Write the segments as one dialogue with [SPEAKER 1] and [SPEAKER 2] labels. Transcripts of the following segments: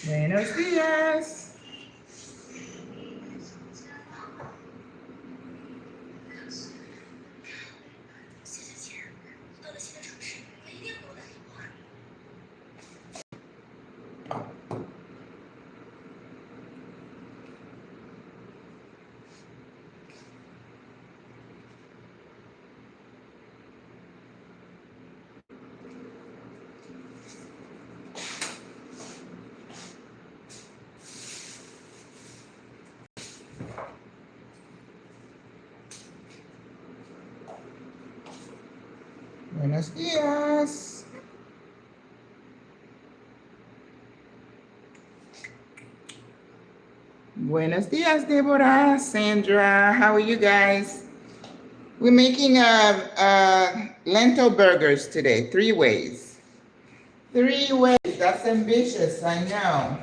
[SPEAKER 1] Buenos días. Buenos días. Buenos días, Deborah, Sandra. How are you guys? We're making lentil burgers today, 3 ways. 3 ways, that's ambitious, I know.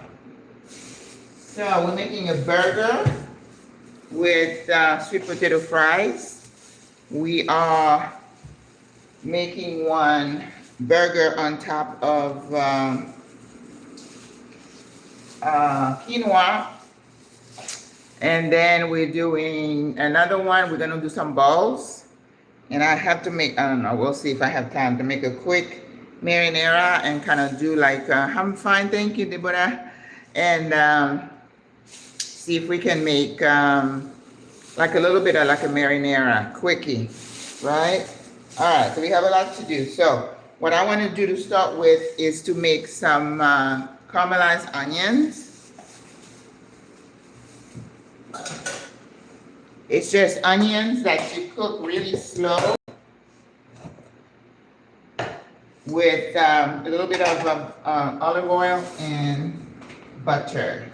[SPEAKER 1] So we're making a burger with sweet potato fries. We are making one burger on top of quinoa. And then we're doing another one. We're gonna do some balls. And I have to make, I don't know, we'll see if I have time to make a quick marinara and kind of do like, I'm fine, thank you, Deborah. And see if we can make like a little bit of like a marinara, quickie, right? All right, so we have a lot to do. So what I want to do to start with is to make some caramelized onions. It's just onions that you cook really slow with a little bit of olive oil and butter.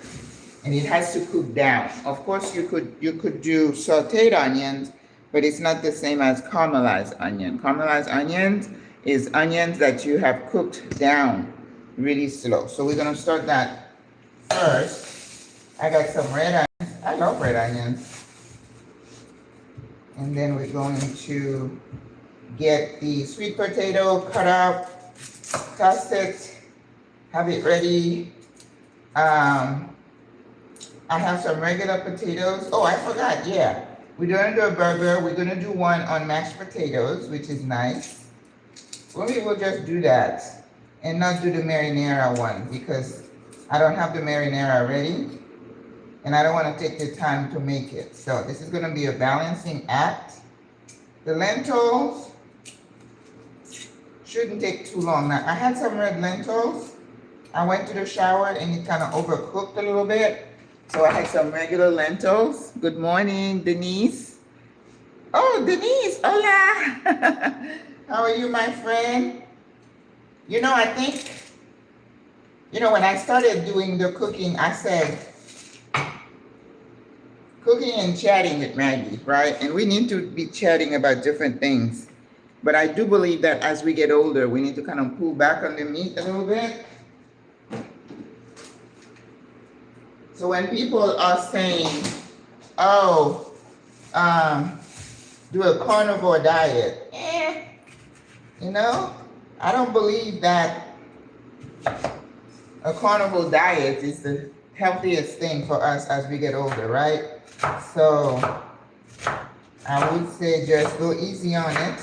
[SPEAKER 1] And it has to cook down. Of course, you could do sauteed onions, but it's not the same as caramelized onion. Caramelized onions is onions that you have cooked down really slow. So we're gonna start that first. I got some red onions. I love red onions. And then we're going to get the sweet potato cut up, toss it, have it ready. I have some regular potatoes. Oh, I forgot, yeah. We're gonna do a burger. We're gonna do one on mashed potatoes, which is nice. Maybe we'll just do that and not do the marinara one because I don't have the marinara ready and I don't want to take the time to make it. So this is gonna be a balancing act. The lentils shouldn't take too long. Now, I had some red lentils. I went to the shower and it kind of overcooked a little bit. So I had some regular lentils. Good morning, Denise. Oh, Denise, hola. How are you, my friend? You know, I think, when I started doing the cooking, I said, cooking and chatting with Maggie, right? And we need to be chatting about different things. But I do believe that as we get older, we need to kind of pull back on the meat a little bit. So when people are saying, oh, do a carnivore diet, I don't believe that a carnivore diet is the healthiest thing for us as we get older, right? So I would say just go easy on it.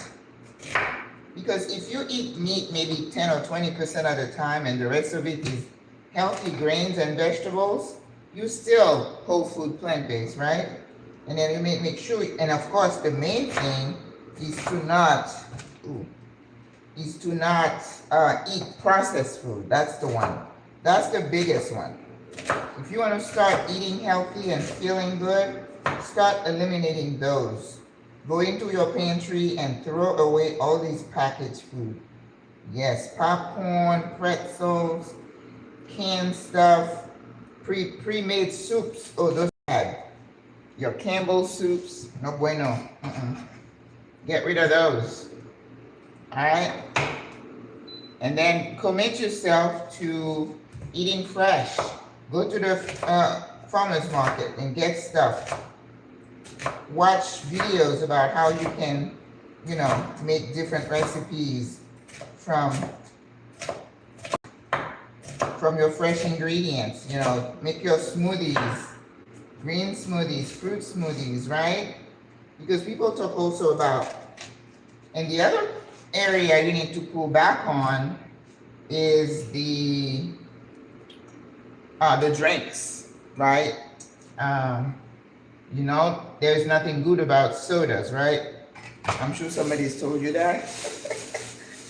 [SPEAKER 1] Because if you eat meat maybe 10 or 20% of the time and the rest of it is healthy grains and vegetables, you still whole food plant-based, right? And then you make sure, and of course the main thing is to not eat processed food. That's the one. That's the biggest one. If you want to start eating healthy and feeling good, start eliminating those. Go into your pantry and throw away all these packaged food. Yes, popcorn, pretzels, canned stuff, pre-made soups. Oh, those bad. Your Campbell's soups, no bueno. Get rid of those. All right? And then commit yourself to eating fresh. Go to the farmer's market and get stuff. Watch videos about how you can, make different recipes from from your fresh ingredients. You know, make your smoothies, green smoothies, fruit smoothies, right? Because people talk also about, and the other area you need to pull back on is the drinks, right? You know, there's nothing good about sodas, right? I'm sure somebody's told you that.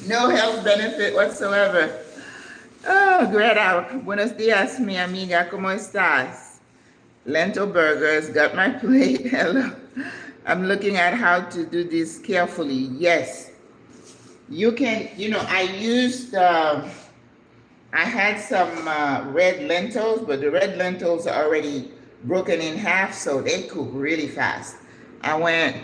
[SPEAKER 1] No health benefit whatsoever. Oh, Greta, buenos días, mi amiga, ¿cómo estás? Lentil burgers, got my plate, hello. I'm looking at how to do this carefully. Yes, you can, you know, I used, I had some red lentils, but the red lentils are already broken in half, so they cook really fast. I went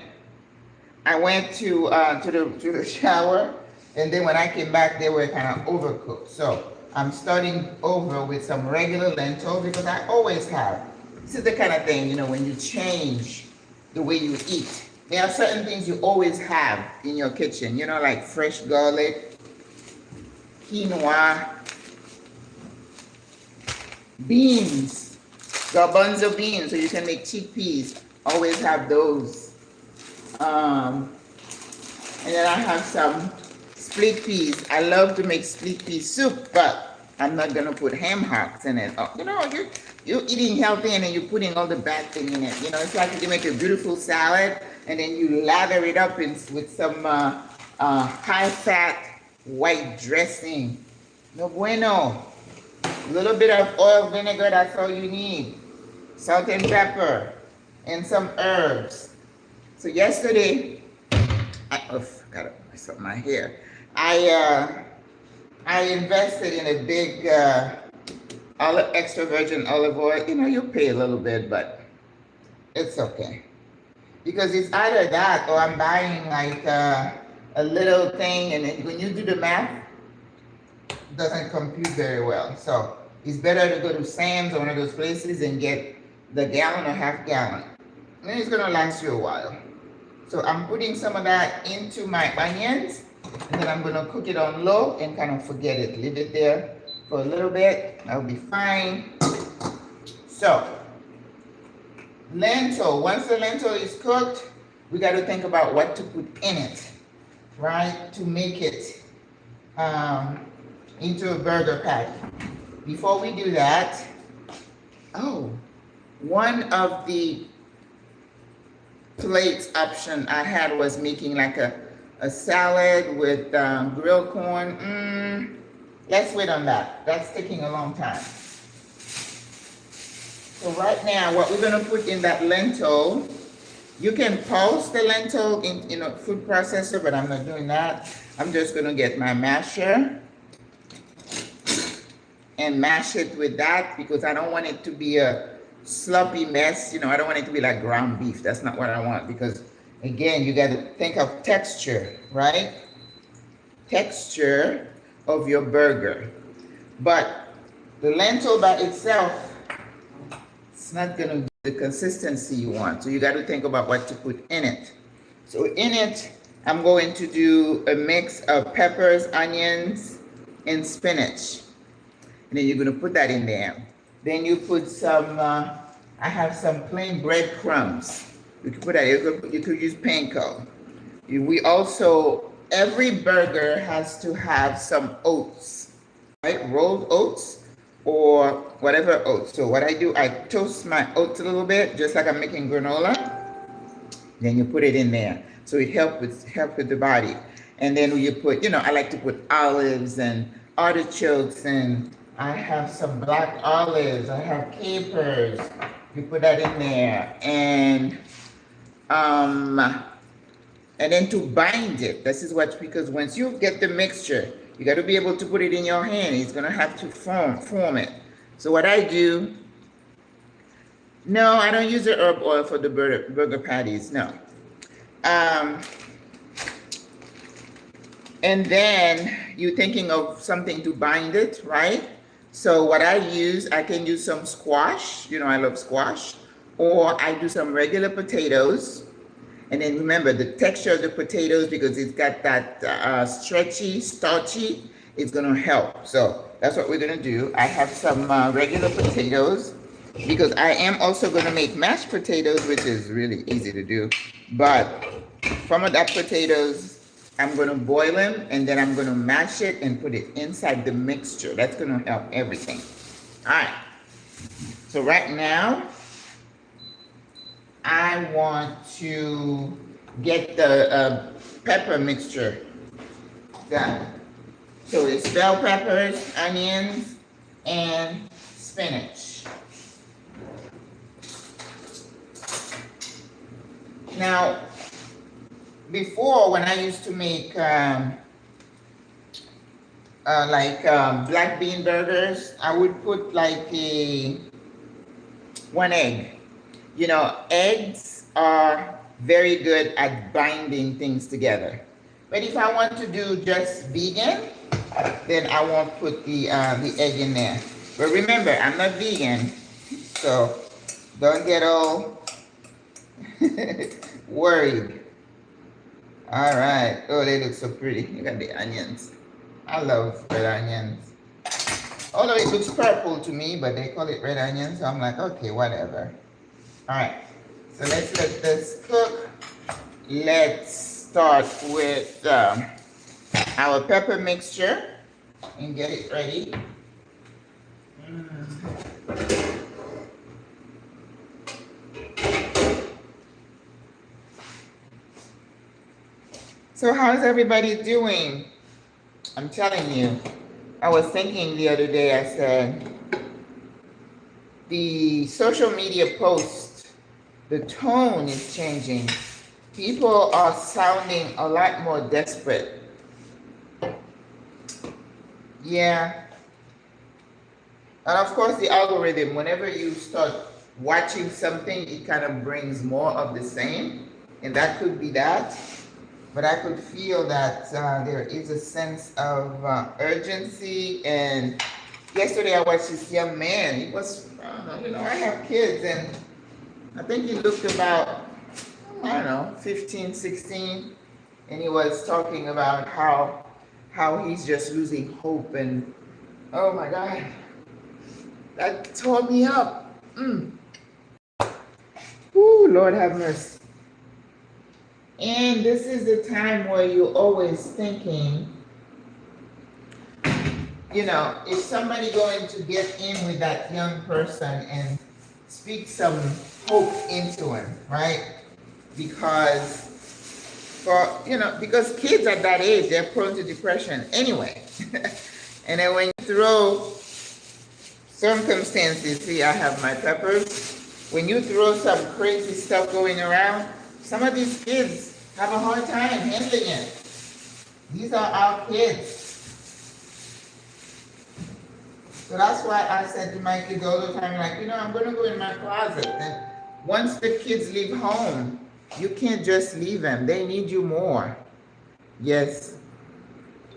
[SPEAKER 1] to the shower, and then when I came back, they were kind of overcooked. So I'm starting over with some regular lentils because I always have. This is the kind of thing, you know, when you change the way you eat. There are certain things you always have in your kitchen, you know, like fresh garlic, quinoa, beans, garbanzo beans, so you can make chickpeas. Always have those. And then I have some split peas. I love to make split pea soup, but I'm not gonna put ham hocks in it. Oh, you know, you're eating healthy and then you're putting all the bad thing in it. You know, it's like you make a beautiful salad and then you lather it up with some high-fat white dressing. No bueno. A little bit of oil, vinegar, that's all you need. Salt and pepper and some herbs. So yesterday, gotta mess up my hair. I invested in a big extra virgin olive oil. You know, you pay a little bit, but it's okay. Because it's either that or I'm buying like a little thing, and then when you do the math, it doesn't compute very well. So it's better to go to Sam's or one of those places and get the gallon or half gallon. And it's gonna last you a while. So I'm putting some of that into my onions, and then I'm gonna cook it on low and kind of forget it. Leave it there for a little bit, that'll be fine. So, lentil, once the lentil is cooked, we gotta think about what to put in it, right? To make it into a burger patty. Before we do that, one of the plates option I had was making like a salad with grilled corn. Let's wait on that. That's taking a long time. So right now, what we're gonna put in that lentil, you can pulse the lentil in a food processor, but I'm not doing that. I'm just gonna get my masher and mash it with that because I don't want it to be a sloppy mess. You know, I don't want it to be like ground beef. That's not what I want because, again, you got to think of texture, right? Texture of your burger. But the lentil by itself, it's not going to be the consistency you want. So you got to think about what to put in it. So in it, I'm going to do a mix of peppers, onions, and spinach. And then you're going to put that in there. Then you put some, I have some plain breadcrumbs. You can put that, you could use panko. We also, every burger has to have some oats, right? Rolled oats or whatever oats. So what I do, I toast my oats a little bit, just like I'm making granola. Then you put it in there. So it helps with the body. And then you put, you know, I like to put olives and artichokes, and I have some black olives, I have capers. You put that in there, and then to bind it, this is what, because once you get the mixture, you got to be able to put it in your hand. It's gonna have to form it. So what I do, no, I don't use the herb oil for the burger patties, no. And then you're thinking of something to bind it, right? So what I can use some squash, you know, I love squash, or I do some regular potatoes. And then remember the texture of the potatoes, because it's got that stretchy, starchy, it's gonna help. So that's what we're gonna do. I have some regular potatoes because I am also gonna make mashed potatoes, which is really easy to do. But from that potatoes, I'm gonna boil them and then I'm gonna mash it and put it inside the mixture. That's gonna help everything. All right. So right now, I want to get the pepper mixture done. So it's bell peppers, onions, and spinach. Now, before when I used to make black bean burgers, I would put like one egg. You know, eggs are very good at binding things together. But if I want to do just vegan, then I won't put the egg in there. But remember, I'm not vegan, so don't get all worried. All right. Oh, they look so pretty. Look at the onions. I love red onions. Although it looks purple to me, but they call it red onions, so I'm like, okay, whatever. All right. So let's let this cook. Let's start with our pepper mixture and get it ready. So how's everybody doing? I'm telling you, I was thinking the other day, I said, the social media post, the tone is changing. People are sounding a lot more desperate. Yeah. And of course the algorithm, whenever you start watching something, it kind of brings more of the same. And that could be that. But I could feel that there is a sense of urgency. And yesterday I watched this young man. He was, you know, I have kids, and I think he looked about, I don't know, 15, 16. And he was talking about how he's just losing hope. And oh my God, that tore me up. Ooh, Lord have mercy. And this is the time where you're always thinking, you know, is somebody going to get in with that young person and speak some hope into him, right? Because because kids at that age, they're prone to depression anyway. And then when you throw circumstances, see, I have my peppers. When you throw some crazy stuff going around, some of these kids have a hard time handling it. These are our kids. So that's why I said to my kids all the time, like, you know, I'm going to go in my closet. And once the kids leave home, you can't just leave them. They need you more. Yes.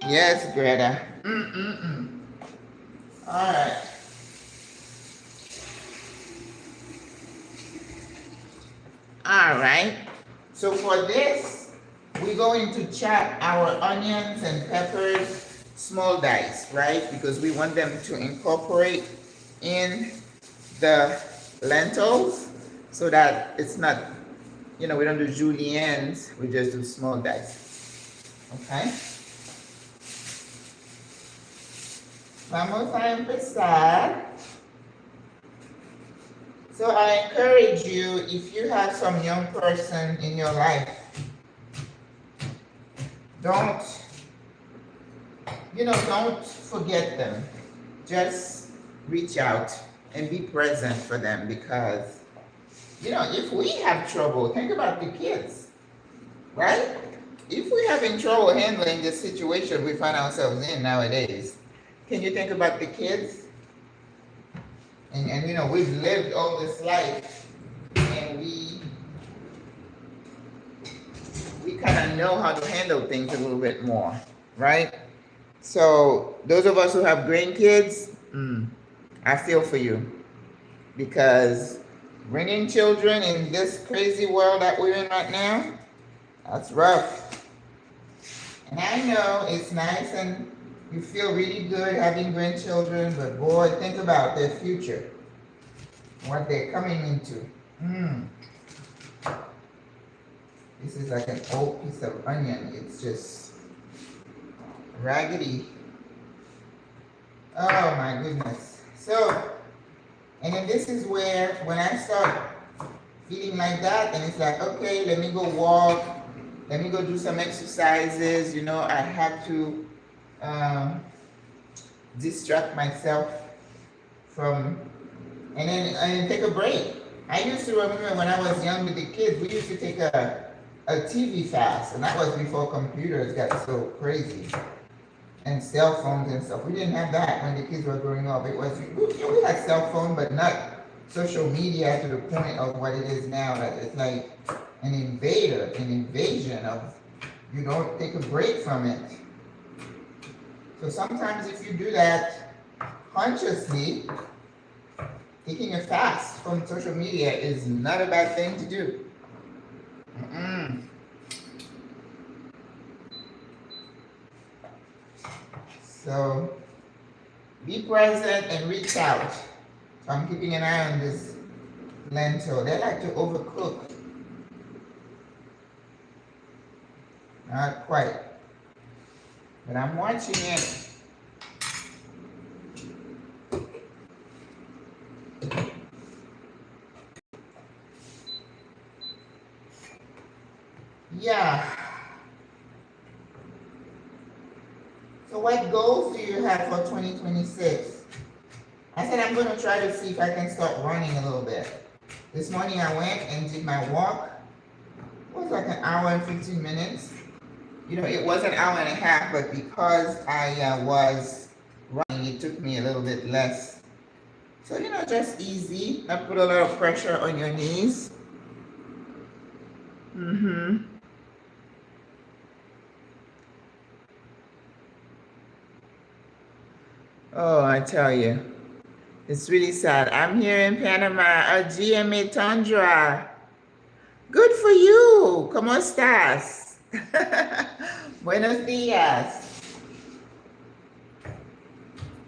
[SPEAKER 1] Yes, Greta. All right. All right. So for this, we're going to chop our onions and peppers small dice, right? Because we want them to incorporate in the lentils so that it's not, you know, we don't do juliennes, we just do small dice. Okay? Vamos a empezar. So I encourage you, if you have some young person in your life, don't forget them. Just reach out and be present for them, because, you know, if we have trouble, think about the kids, right? If we're having trouble handling the situation we find ourselves in nowadays, can you think about the kids? And you know, we've lived all this life, and we kind of know how to handle things a little bit more, right? So those of us who have grandkids, I feel for you, because bringing children in this crazy world that we're in right now, that's rough. And I know it's nice and You feel really good having grandchildren, but boy, think about their future, what they're coming into. This is like an old piece of onion. It's just raggedy. Oh my goodness. So, and then this is where, when I start feeling like that, and it's like, okay, let me go walk, let me go do some exercises, you know, I have to distract myself from, and then take a break. I used to remember when I was young with the kids, we used to take a TV fast, and that was before computers got so crazy and cell phones and stuff. We didn't have that when the kids were growing up. It was, we had cell phone, but not social media to the point of what it is now, that it's like an invasion of, you don't take a break from it. So sometimes if you do that consciously, taking a fast from social media is not a bad thing to do. So be present and reach out. So I'm keeping an eye on this lentil. They like to overcook. Not quite. But I'm watching it. Yeah. So what goals do you have for 2026? I said I'm going to try to see if I can start running a little bit. This morning I went and did my walk. It was like an hour and 15 minutes. You know, it was an hour and a half, but because I was running, it took me a little bit less. So, you know, just easy, not put a lot of pressure on your knees. Oh, I tell you, it's really sad. I'm here in Panama, a GMA Tundra. Good for you. ¿Cómo estás? Buenos días.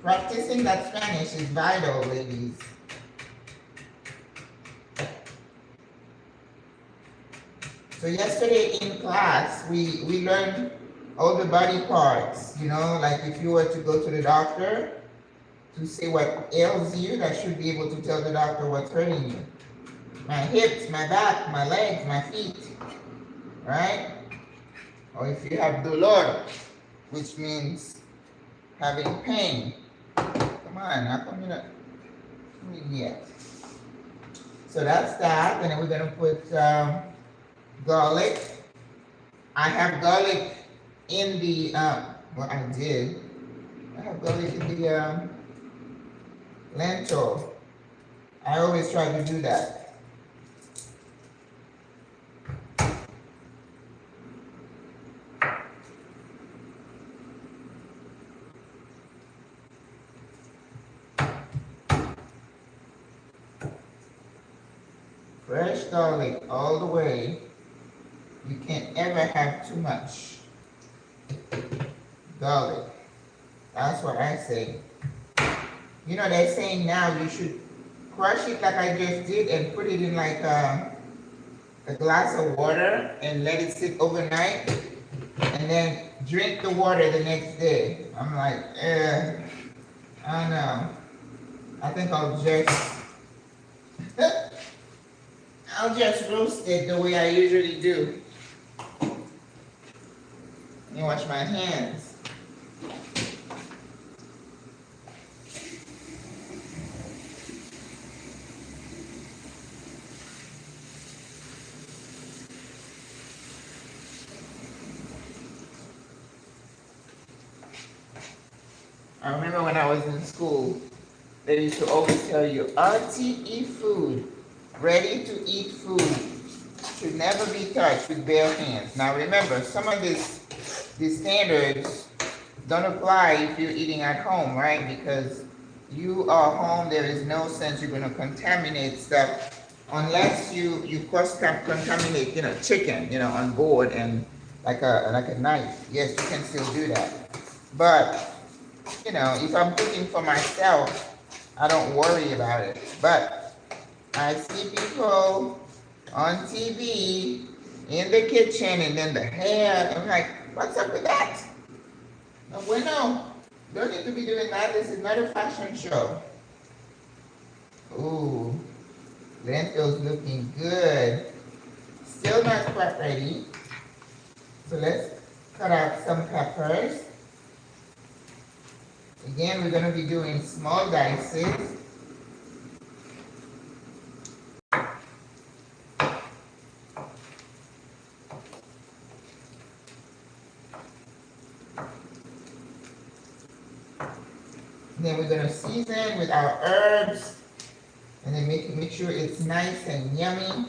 [SPEAKER 1] Practicing that Spanish is vital, ladies. So yesterday in class, we learned all the body parts, you know, like if you were to go to the doctor to say what ails you, that should be able to tell the doctor what's hurting you. My hips, my back, my legs, my feet, right? Or if you have dolor, which means having pain. Come on, how come you're not doing yet? So that's that, and then we're gonna put garlic. I have garlic in the, well, I did. I have garlic in the lentil. I always try to do that. Fresh garlic all the way. You can't ever have too much garlic. That's what I say. You know, they're saying now you should crush it like I just did and put it in like a glass of water and let it sit overnight and then drink the water the next day. I'm like, I don't know. I think I'll just roast it the way I usually do. Let me wash my hands. I remember when I was in school, they used to always tell you, RTE food, ready to eat food, should never be touched with bare hands. Now remember, some of these standards don't apply if you're eating at home, right? Because you are home, there is no sense you're going to contaminate stuff unless you cross-contaminate, you know, chicken, you know, on board and like a knife. Yes, you can still do that. But You know, if I'm cooking for myself, I don't worry about it. But I see people on TV in the kitchen and then the hair. I'm like, what's up with that? No, bueno, don't need to be doing that. This is not a fashion show. Ooh, lentils looking good. Still not quite ready. So let's cut out some peppers. Again, we're going to be doing small dices. Then we're going to season with our herbs and then make sure it's nice and yummy.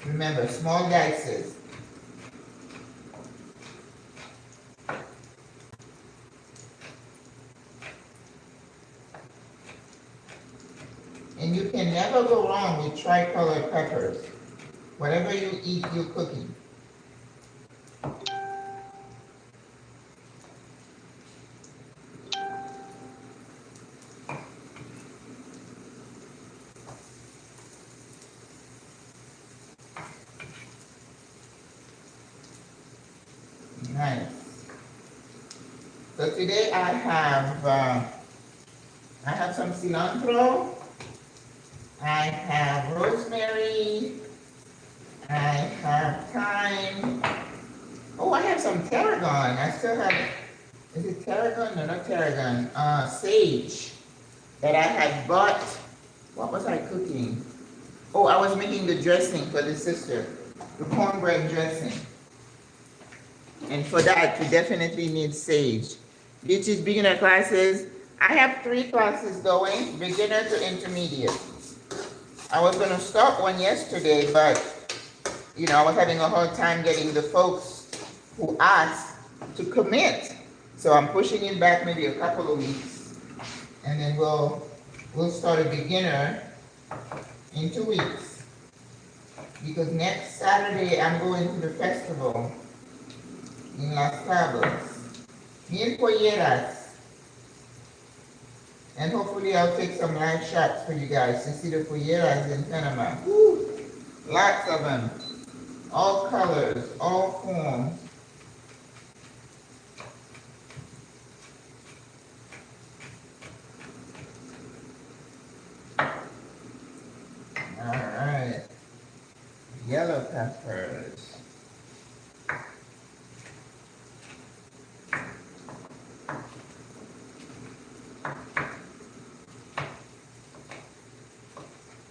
[SPEAKER 1] Remember, small dices. And you can never go wrong with tricolored peppers. Whatever you eat, you're cooking. Nice. So today I have some cilantro. I have rosemary. I have thyme. Oh, I have some tarragon. I still have, is it tarragon? No, not tarragon. Sage that I had bought. What was I cooking? Oh, I was making the dressing for the sister, the cornbread dressing. And for that, you definitely need sage. Beaches beginner classes. I have 3 classes going, beginner to intermediate. I was going to start one yesterday, but, you know, I was having a hard time getting the folks who asked to commit. So I'm pushing it back maybe a couple of weeks. And then we'll start a beginner in 2 weeks. Because next Saturday, I'm going to the festival in Las Cabras. Mil polleras. And hopefully I'll take some live shots for you guys to see the polleras in Panama. Woo! Lots of them. All colors, all forms. Alright. Yellow peppers.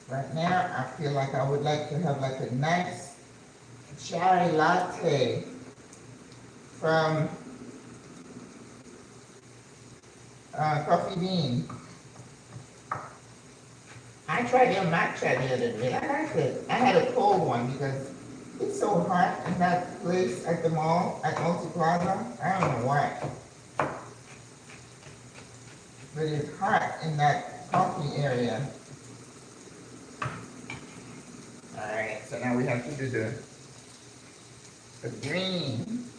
[SPEAKER 1] Right now, I feel like I would like to have like a nice chai latte from Coffee Bean. I tried their matcha the other day. I liked it. I had a cold one because it's so hot in that place at the mall, at Multi Plaza. I don't know why. But it's hot in that coffee area. Alright, so now we have to do the green.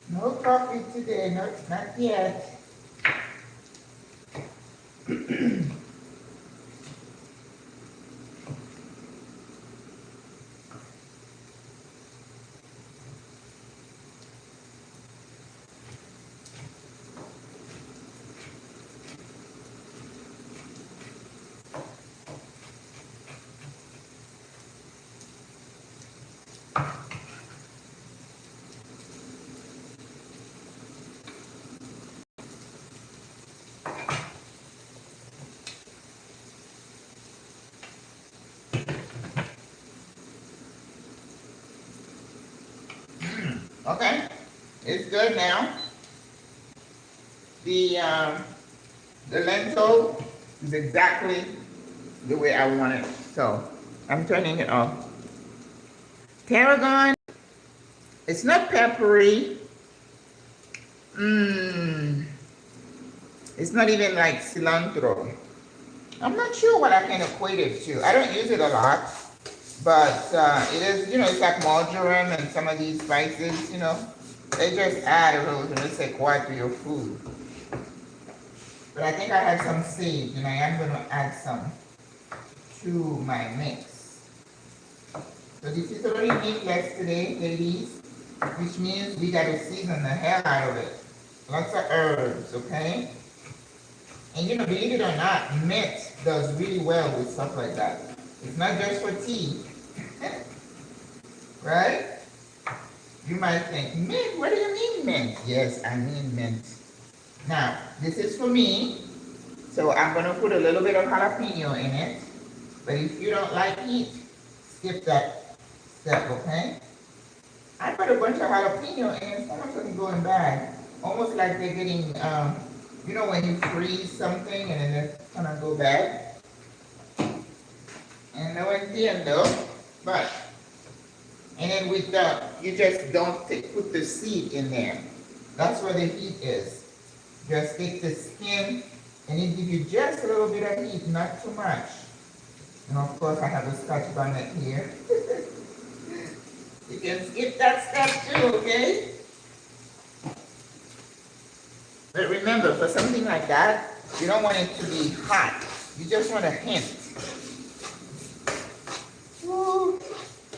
[SPEAKER 1] No coffee today, not yet. Okay, it's good now. The lentil is exactly the way I want it. So I'm turning it off. Tarragon, it's not peppery. It's not even like cilantro. I'm not sure what I can equate it to. I don't use it a lot, but it is, you know, it's like marjoram and some of these spices, you know, they just add a little to say quite to your food. But I think I have some sage, and I am going to add some to my mix. So this is already meatless today, ladies, which means we got to season the hell out of it. Lots of herbs, okay? And you know, believe it or not, mint does really well with stuff like that. It's not just for tea, right? You might think, mint, what do you mean mint? Yes, I mean mint. Now, this is for me, so I'm going to put a little bit of jalapeno in it. But if you don't like heat, skip that step, okay? I put a bunch of jalapeno in it, some of them going bad. Almost like they're getting, you know, when you freeze something and then it's gonna go bad. And no entiendo, but, and then with the, you just don't put the seed in there. That's where the heat is. Just take the skin and it gives you just a little bit of heat, not too much. And of course I have a Scotch bonnet here. You can skip that step too, okay? But remember, for something like that, you don't want it to be hot. You just want a hint. Ooh,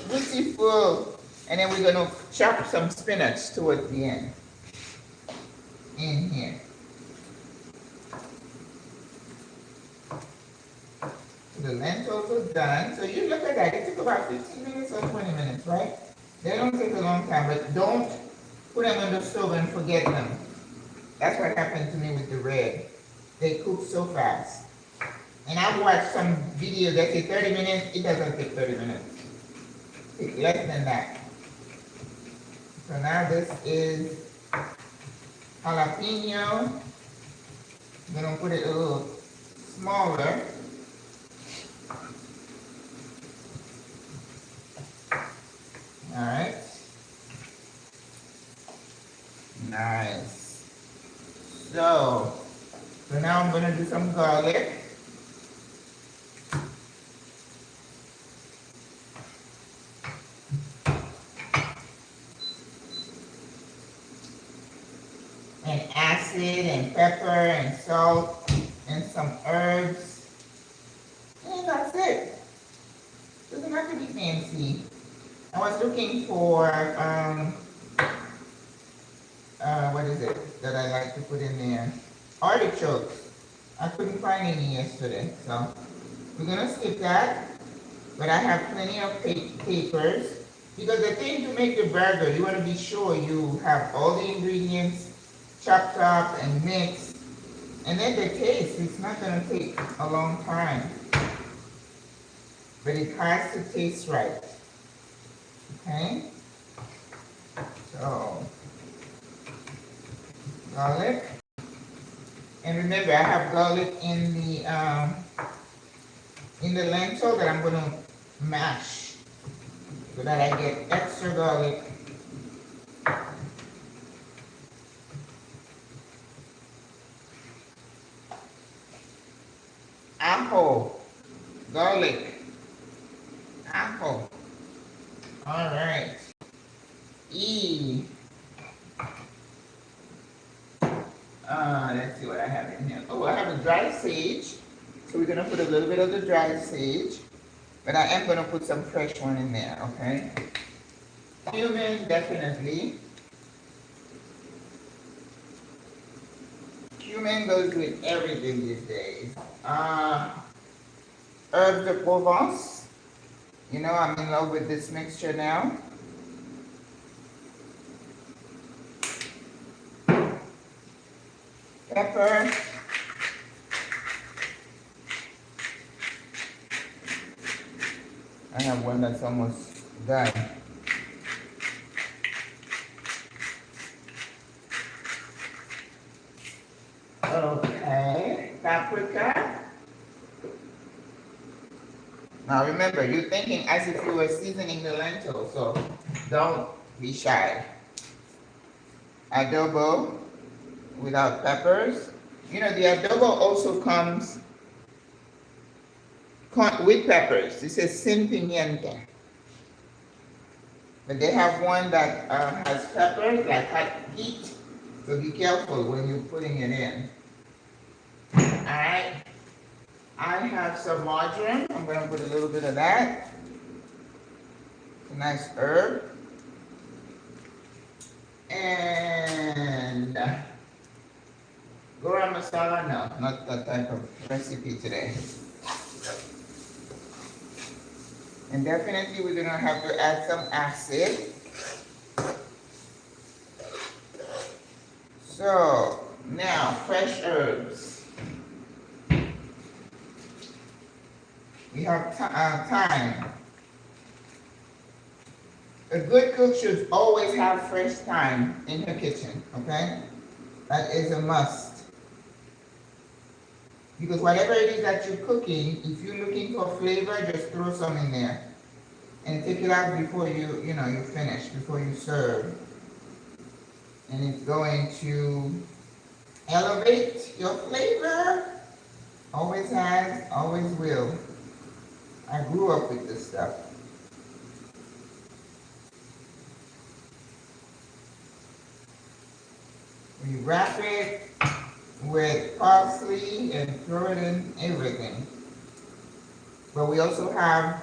[SPEAKER 1] beautiful. And then we're going to chop some spinach towards the end. In here. So the lentils are done. So you look at that. It took about 15 minutes or 20 minutes, right? They don't take a long time, but don't put them on the stove and forget them. That's what happened to me with the red. They cook so fast. And I've watched some videos that say 30 minutes. It doesn't take 30 minutes. It takes less than that. So now this is jalapeno. I'm going to put it a little smaller. All right. Nice. So now I'm going to do some garlic. And acid and pepper and salt and some herbs. And that's it. Doesn't have to be fancy. I was looking for, what is it that I like to put in there? Artichokes. I couldn't find any yesterday, so we're gonna skip that. But I have plenty of capers. Because the thing to make the burger, you wanna be sure you have all the ingredients chopped up and mixed. And then the taste, it's not gonna take a long time. But it has to taste right. Okay? So, garlic. And remember, I have garlic in the lentil that I'm gonna mash so that I get extra garlic. Ajo, garlic, ajo. All right. Let's see what I have in here. Oh, I have a dry sage. So we're gonna put a little bit of the dry sage, but I am gonna put some fresh one in there, okay? Cumin, definitely. Cumin goes with everything these days. Herbes de Provence. You know, I'm in love with this mixture now. Pepper. I have one that's almost done. Okay, paprika. Now remember, you're thinking as if you were seasoning the lentil, so don't be shy. Adobo without peppers. You know, the adobo also comes with peppers. It says sin pimienta. But they have one that has peppers, like hot heat. So be careful when you're putting it in. Alright. I have some marjoram. I'm going to put a little bit of that. It's a nice herb. And garam masala, no, not that type of recipe today. And definitely we're gonna have to add some acid. So now fresh herbs. We have thyme. A good cook should always have fresh thyme in her kitchen, okay? That is a must. Because whatever it is that you're cooking, if you're looking for flavor, just throw some in there. And take it out before you finish, before you serve. And it's going to elevate your flavor. Always has, always will. I grew up with this stuff. We wrap it with parsley and throw it in everything. But we also have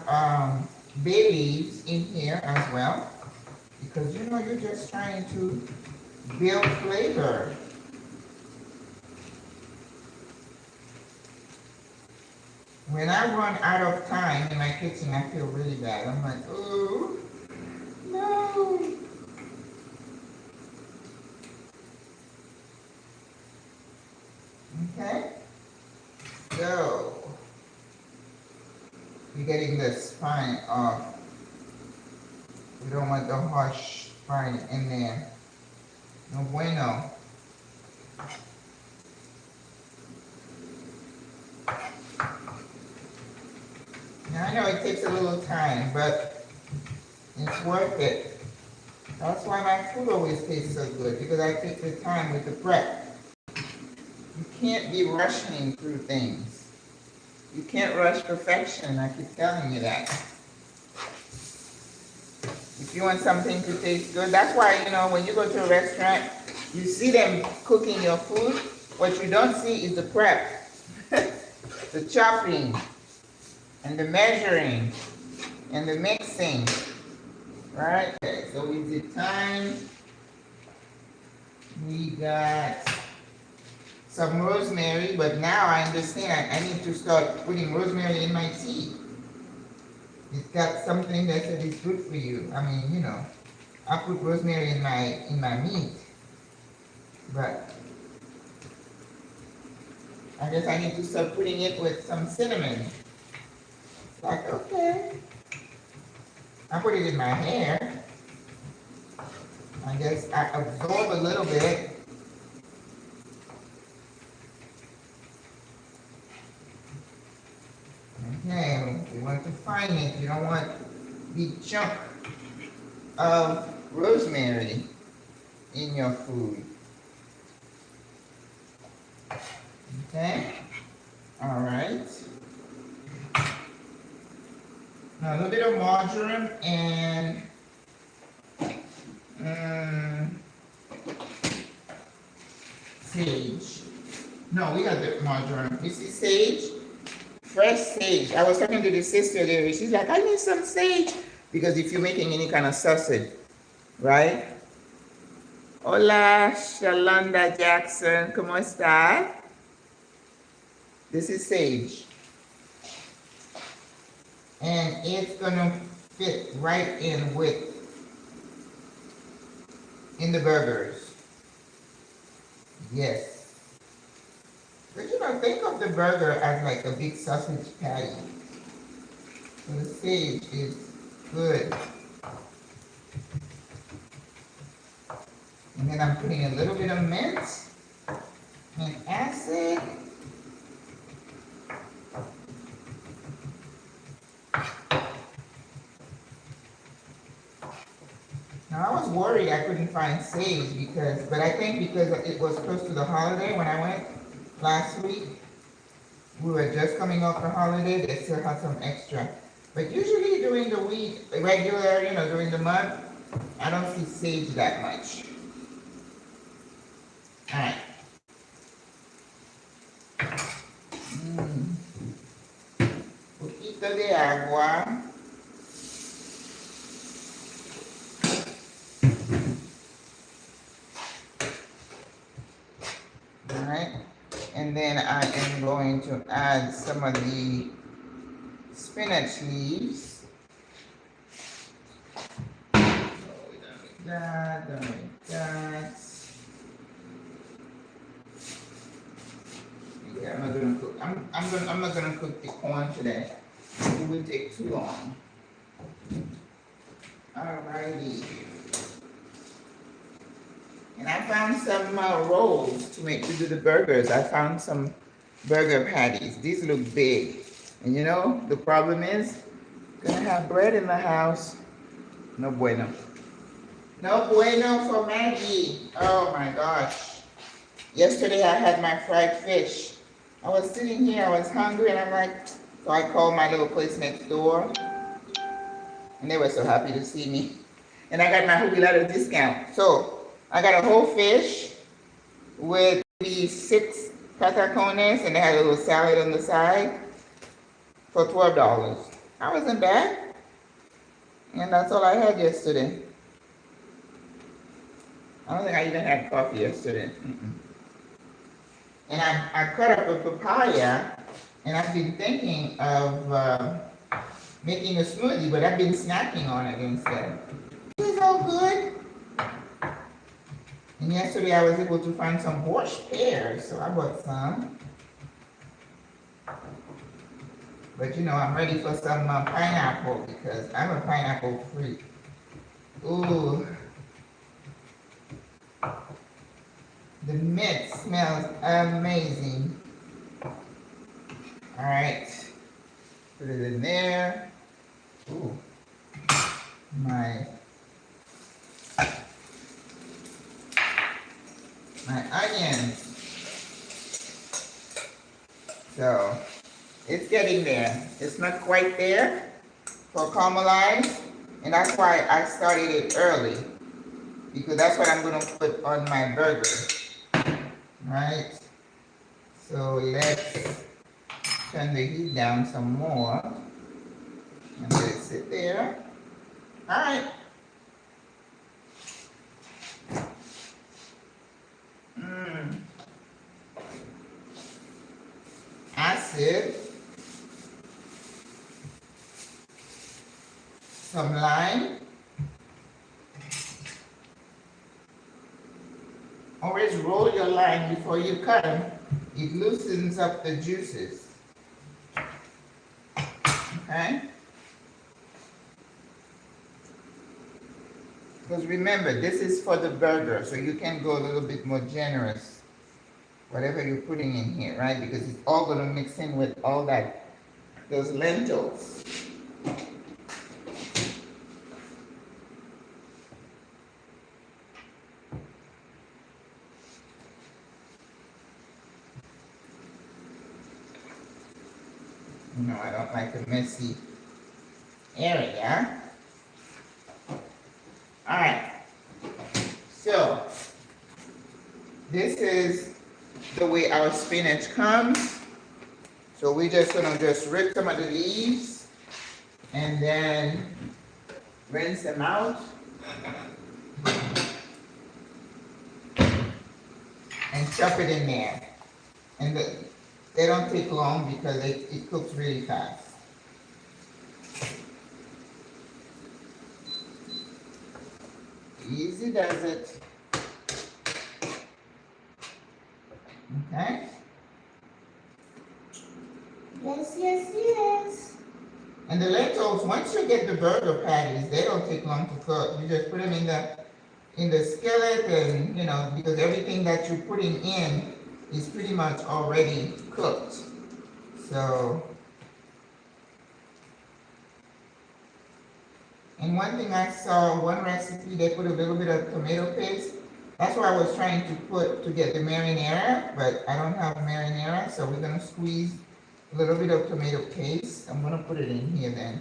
[SPEAKER 1] bay leaves in here as well, because you're just trying to build flavor. When I run out of time in my kitchen, I feel really bad. I'm like, oh, no. Okay, so we're getting the spine off. We don't want the harsh spine in there. No bueno. Now I know it takes a little time, but it's worth it. That's why my food always tastes so good, because I take the time with the prep. You can't be rushing through things. You can't rush perfection. I keep telling you that. If you want something to taste good, that's why, when you go to a restaurant, you see them cooking your food. What you don't see is the prep, the chopping, and the measuring, and the mixing. Right? Okay, so we did thyme. We got some rosemary, but now I understand I need to start putting rosemary in my tea. It's got something that said it's good for you. I mean, I put rosemary in my meat, but I guess I need to start putting it with some cinnamon. It's like, okay. I put it in my hair. I guess I absorb a little bit. Okay, you want to find it. You don't want the chunk of rosemary in your food. Okay? All right. Now a little bit of margarine and sage. No, we got the margarine. You see sage? Fresh sage. I was talking to the sister there. She's like, I need some sage. Because if you're making any kind of sausage, right? Hola, Shalonda Jackson. ¿Cómo está? This is sage. And it's going to fit right in the burgers. Yes. But think of the burger as like a big sausage patty. So the sage is good. And then I'm putting a little bit of mint and acid. find sage because, but I think because it was close to the holiday when I went last week, we were just coming off the holiday, they still had some extra. But usually during the week, regular, during the month, I don't see sage that much. All right. Poquito de agua. All right. And then I am going to add some of the spinach leaves. Done with that. Okay, I'm not gonna cook. I'm not gonna cook the corn today. It will take too long. Alrighty. And I found some rolls to do the burgers. I found some burger patties. These look big. And the problem is, gonna have bread in the house. No bueno. No bueno for Maggie. Oh my gosh. Yesterday I had my fried fish. I was sitting here, I was hungry, and I'm like, so I called my little place next door. And they were so happy to see me. And I got my jubilado discount. So I got a whole fish with these 6 patacones, and they had a little salad on the side for $12. That wasn't bad. And that's all I had yesterday. I don't think I even had coffee yesterday. And I cut up a papaya, and I've been thinking of making a smoothie, but I've been snacking on it instead. It's all good. And yesterday I was able to find some borscht pears, so I bought some. But I'm ready for some pineapple because I'm a pineapple freak. Ooh. The mint smells amazing. All right, put it in there. Ooh, my onions. So it's getting there. It's not quite there for caramelize, and that's why I started it early, because that's what I'm gonna put on my burger. Right, so let's turn the heat down some more and let it sit there. All right. Acid, some lime. Always roll your lime before you cut them. It loosens up the juices. Okay? Because remember, this is for the burger, so you can go a little bit more generous, whatever you're putting in here, right? Because it's all going to mix in with all that, those lentils. I don't like a messy area. All right. So this is the way our spinach comes. So we're just gonna rip some of the leaves and then rinse them out and chop it in there. And they don't take long because it cooks really fast. Easy does it. Okay. Yes, yes, yes. And the lentils, once you get the burger patties, they don't take long to cook. You just put them in the skillet, and because everything that you're putting in is pretty much already cooked. So And one thing I saw, one recipe, they put a little bit of tomato paste. That's what I was trying to put to get the marinara, but I don't have marinara, so we're gonna squeeze a little bit of tomato paste. I'm gonna put it in here then.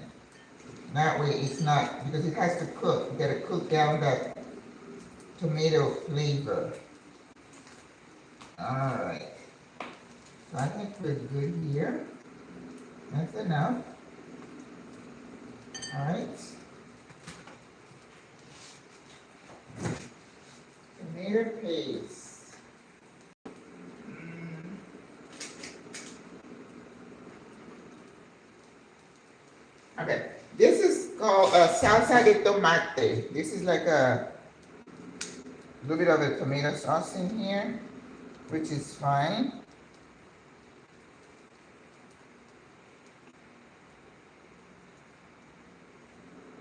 [SPEAKER 1] That way it's not, because it has to cook. You gotta cook down that tomato flavor. All right. So I think we're good here. That's enough. All right. Tomato paste. Okay. This is called salsa de tomate. This is like a little bit of a tomato sauce in here, which is fine.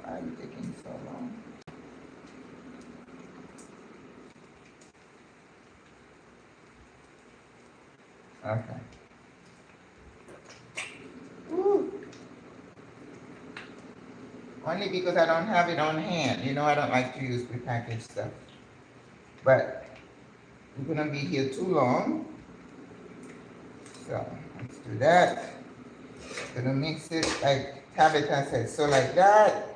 [SPEAKER 1] Why are you taking so long? Okay. Woo. Only because I don't have it on hand. You know, I don't like to use prepackaged stuff. But we're gonna be here too long. So let's do that. Gonna mix it like Tabitha said. So like that.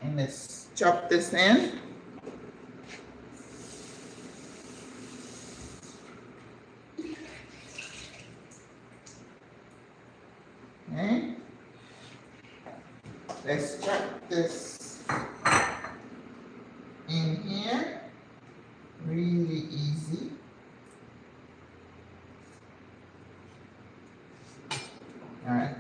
[SPEAKER 1] And let's chop this in. Okay. Let's chop this in here. Really easy. All right.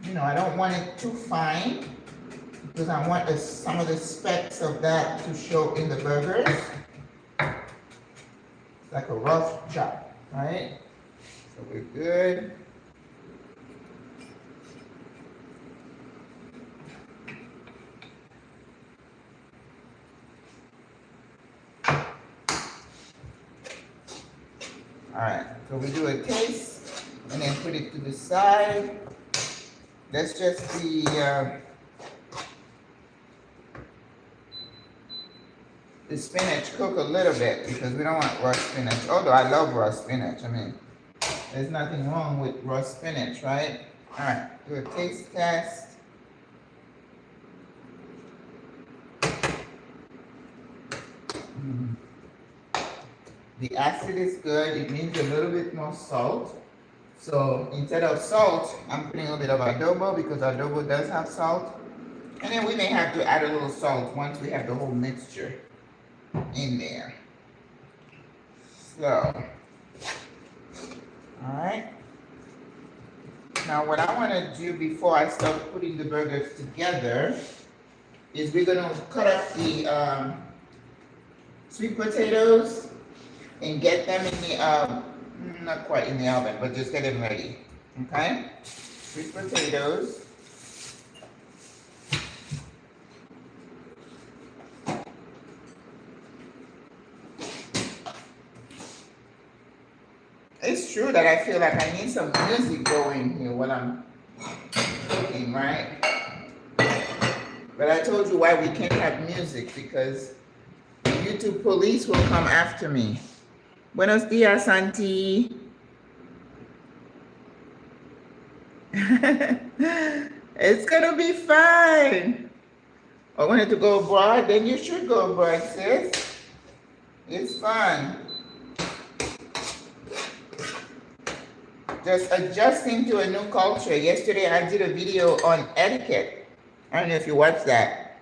[SPEAKER 1] You know, I don't want it too fine because I want some of the specks of that to show in the burgers. It's like a rough chop, right? So we're good. All right, so we do a taste and then put it to the side. Let's just the spinach cook a little bit because we don't want raw spinach. Although I love raw spinach. I mean, there's nothing wrong with raw spinach, right? All right, do a taste test. The acid is good. It needs a little bit more salt. So instead of salt, I'm putting a little bit of adobo because adobo does have salt. And then we may have to add a little salt once we have the whole mixture in there. So, all right. Now what I want to do before I start putting the burgers together is we're going to cut up the sweet potatoes and get them in the not quite in the oven, but just get them ready. Okay? Sweet potatoes. It's true that I feel like I need some music going here when I'm cooking, right? But I told you why we can't have music, because the YouTube police will come after me. Buenos dias, Auntie. It's gonna be fine. I wanted to go abroad, then you should go abroad, sis. It's fun. Just adjusting to a new culture. Yesterday I did a video on etiquette. I don't know if you watched that.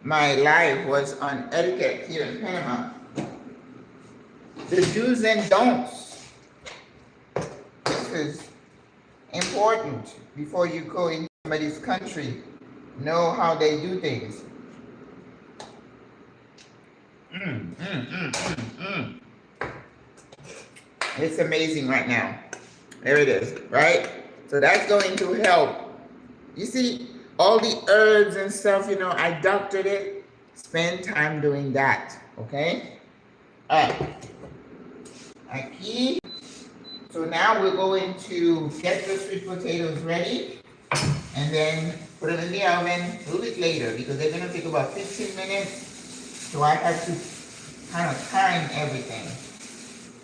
[SPEAKER 1] My live was on etiquette here in Panama. The do's and don'ts. This is important before you go into somebody's country. Know how they do things. It's amazing right now. There it is, right? So that's going to help. You see, all the herbs and stuff, you know, I doctored it. Spend time doing that, okay? All right. Aquí. So now we're going to get the sweet potatoes ready and then put them in the oven a little bit later because they're going to take about 15 minutes. So I had to kind of time everything.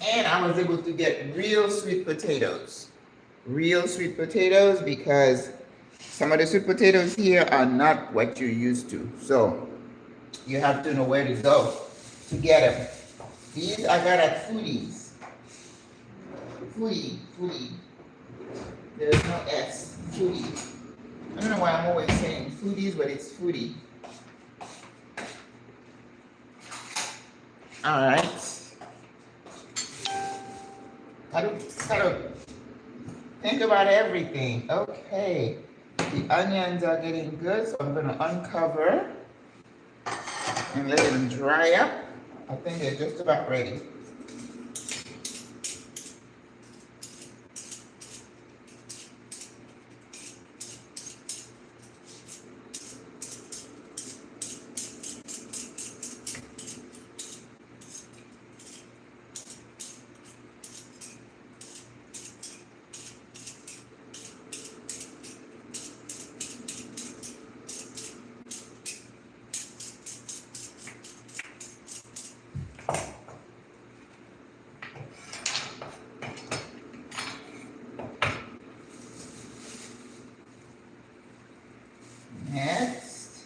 [SPEAKER 1] And I was able to get real sweet potatoes. Real sweet potatoes because some of the sweet potatoes here are not what you're used to. So you have to know where to go to get them. These I got at Foodies. Foodie. There's no S. Foodie. I don't know why I'm always saying Foodies, but it's Foodie. All right. I gotta think about everything. Okay. The onions are getting good, so I'm gonna uncover and let them dry up. I think they're just about ready. Next,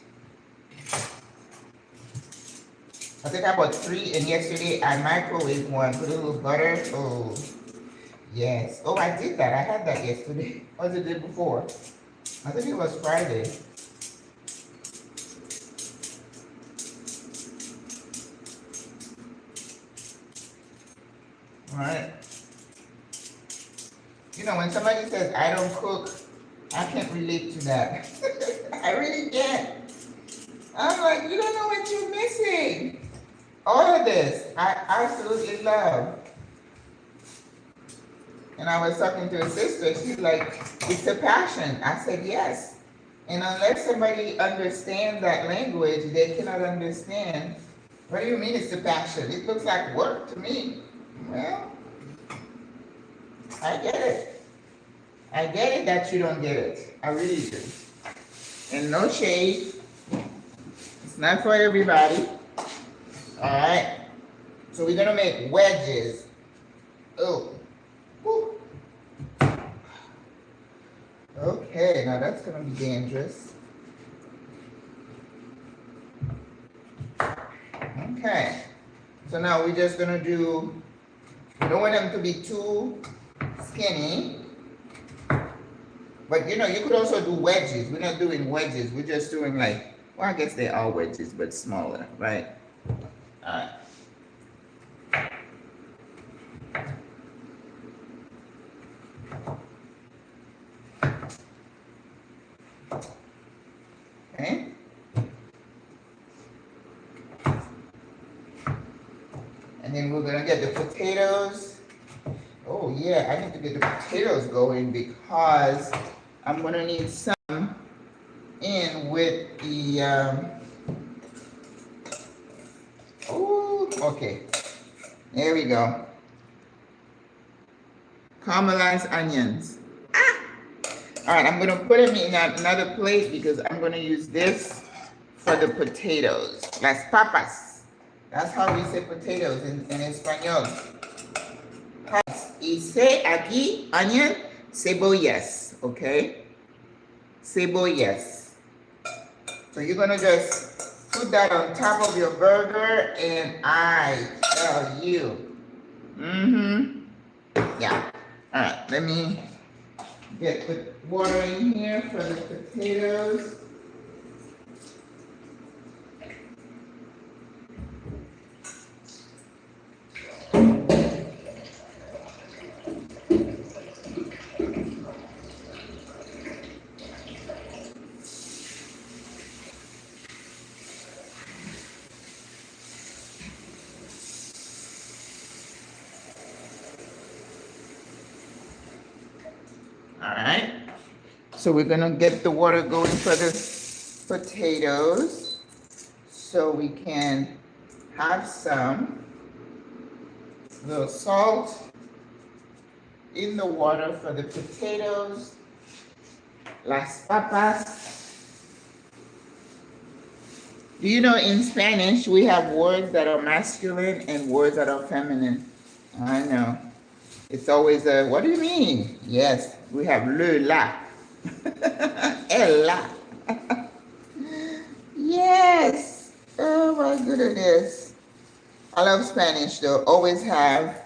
[SPEAKER 1] I think I bought 3, and yesterday I microwaved one, put a little butter. Oh, yes. Oh, I did that. I had that yesterday. Or was it the day before? I think it was Friday. All right. You know, when somebody says, I don't cook, I can't relate to that. I really can't. I'm like, you don't know what you're missing. All of this, I absolutely love. And I was talking to a sister, she's like, it's a passion. I said, yes. And unless somebody understands that language, they cannot understand. What do you mean it's a passion? It looks like work to me. Well, I get it. I get it that you don't get it. I really do. And no shade. It's not for everybody. Alright. So we're gonna make wedges. Oh. Woo. Okay, now that's gonna be dangerous. Okay. So now we're just gonna do, we don't want them to be too skinny. But you know, you could also do wedges. We're not doing wedges. We're just doing like, well, I guess they are wedges, but smaller, right? All right. Okay. And then we're gonna get the potatoes. Oh yeah, I need to get the potatoes going because I'm gonna need some in with the, oh, okay. There we go. Caramelized onions. Ah! All right, I'm gonna put them in another plate because I'm gonna use this for the potatoes. Las papas. That's how we say potatoes in Espanol. Y say aquí, onion, cebollas, okay? Cebollas. So you're gonna just put that on top of your burger and I tell you. Yeah. All right, let me get the water in here for the potatoes. Alright, so we're gonna get the water going for the potatoes so we can have some A little salt in the water for the potatoes. Las papas. Do you know in Spanish we have words that are masculine and words that are feminine? I know. It's always a, what do you mean? Yes, we have le, la. El, la. Yes. Oh my goodness. I love Spanish though. Always have.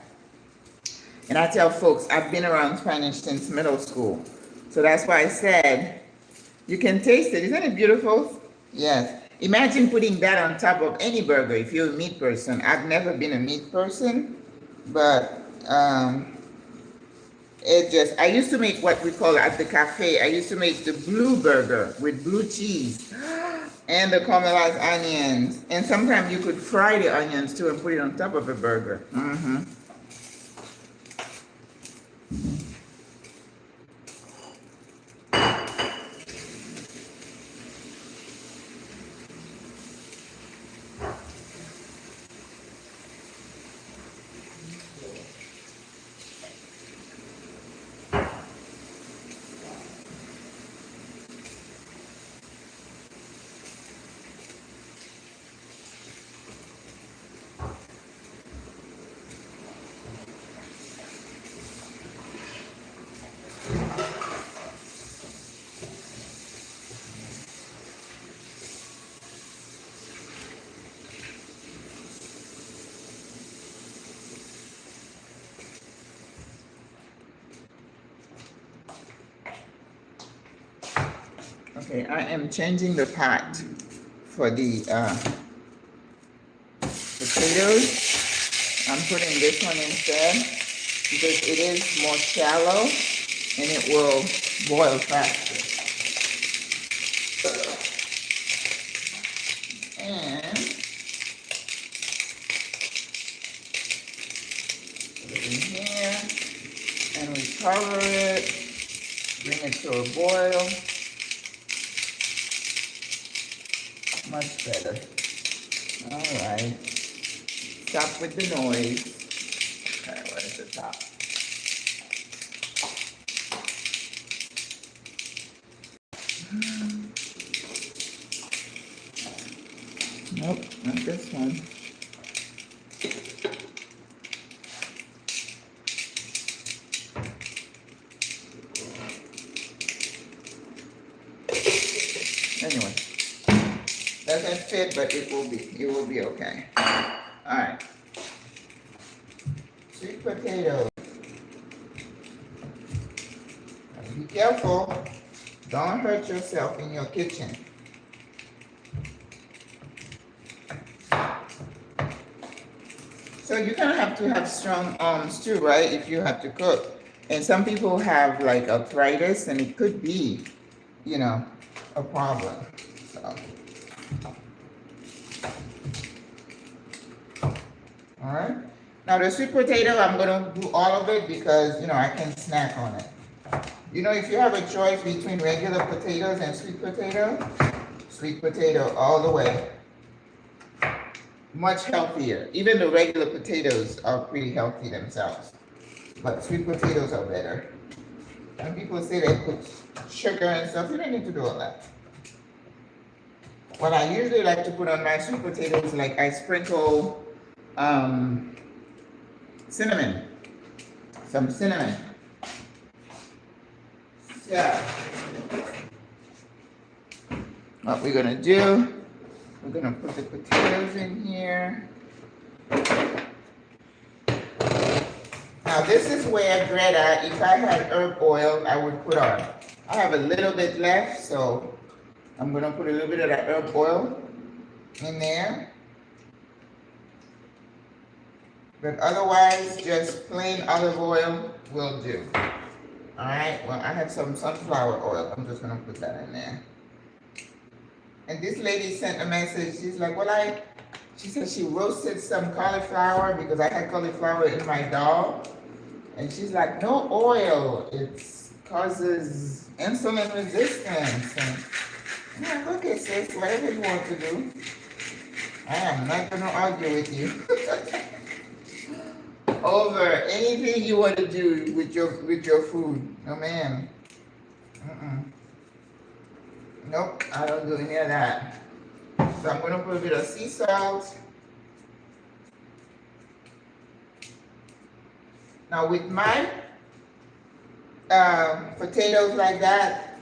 [SPEAKER 1] And I tell folks, I've been around Spanish since middle school. So that's why I said, you can taste it. Isn't it beautiful? Yes. Imagine putting that on top of any burger if you're a meat person. I've never been a meat person, but I used to make what we call at the cafe, I used to make the blue burger with blue cheese and the caramelized onions. And sometimes you could fry the onions too and put it on top of a burger. Okay, I am changing the pot for the potatoes. I'm putting this one instead because it is more shallow and it will boil faster. And put it in here and we cover it, bring it to a boil. Much better. All right. Stop with the noise. Okay, what is the top? Nope, not this one. Anyway. Doesn't fit, but it will be okay. All right. Sweet potato. Be careful. Don't hurt yourself in your kitchen. So you're gonna have to have strong arms too, right? If you have to cook. And some people have like arthritis, and it could be, you know, a problem. So. All right. Now the sweet potato, I'm gonna do all of it because, you know, I can snack on it. You know, if you have a choice between regular potatoes and sweet potato all the way. Much healthier. Even the regular potatoes are pretty healthy themselves, but sweet potatoes are better. And people say they put sugar and stuff. You don't need to do all that. What I usually like to put on my sweet potatoes, like I sprinkle cinnamon, some cinnamon. So, what we're gonna do, we're gonna put the potatoes in here. Now this is where Greta, if I had herb oil, I would put on. I have a little bit left, so I'm gonna put a little bit of that herb oil in there. But otherwise, just plain olive oil will do. All right, well, I have some sunflower oil. I'm just gonna put that in there. And this lady sent a message. She's like, well, she said she roasted some cauliflower because I had cauliflower in my dal. And she's like, no oil, it causes insulin resistance. And I'm like, okay, sis, whatever you want to do. I am not gonna argue with you. over anything you want to do with your food. No, ma'am. Nope, I don't do any of that. So I'm gonna put a bit of sea salt. Now with my potatoes like that,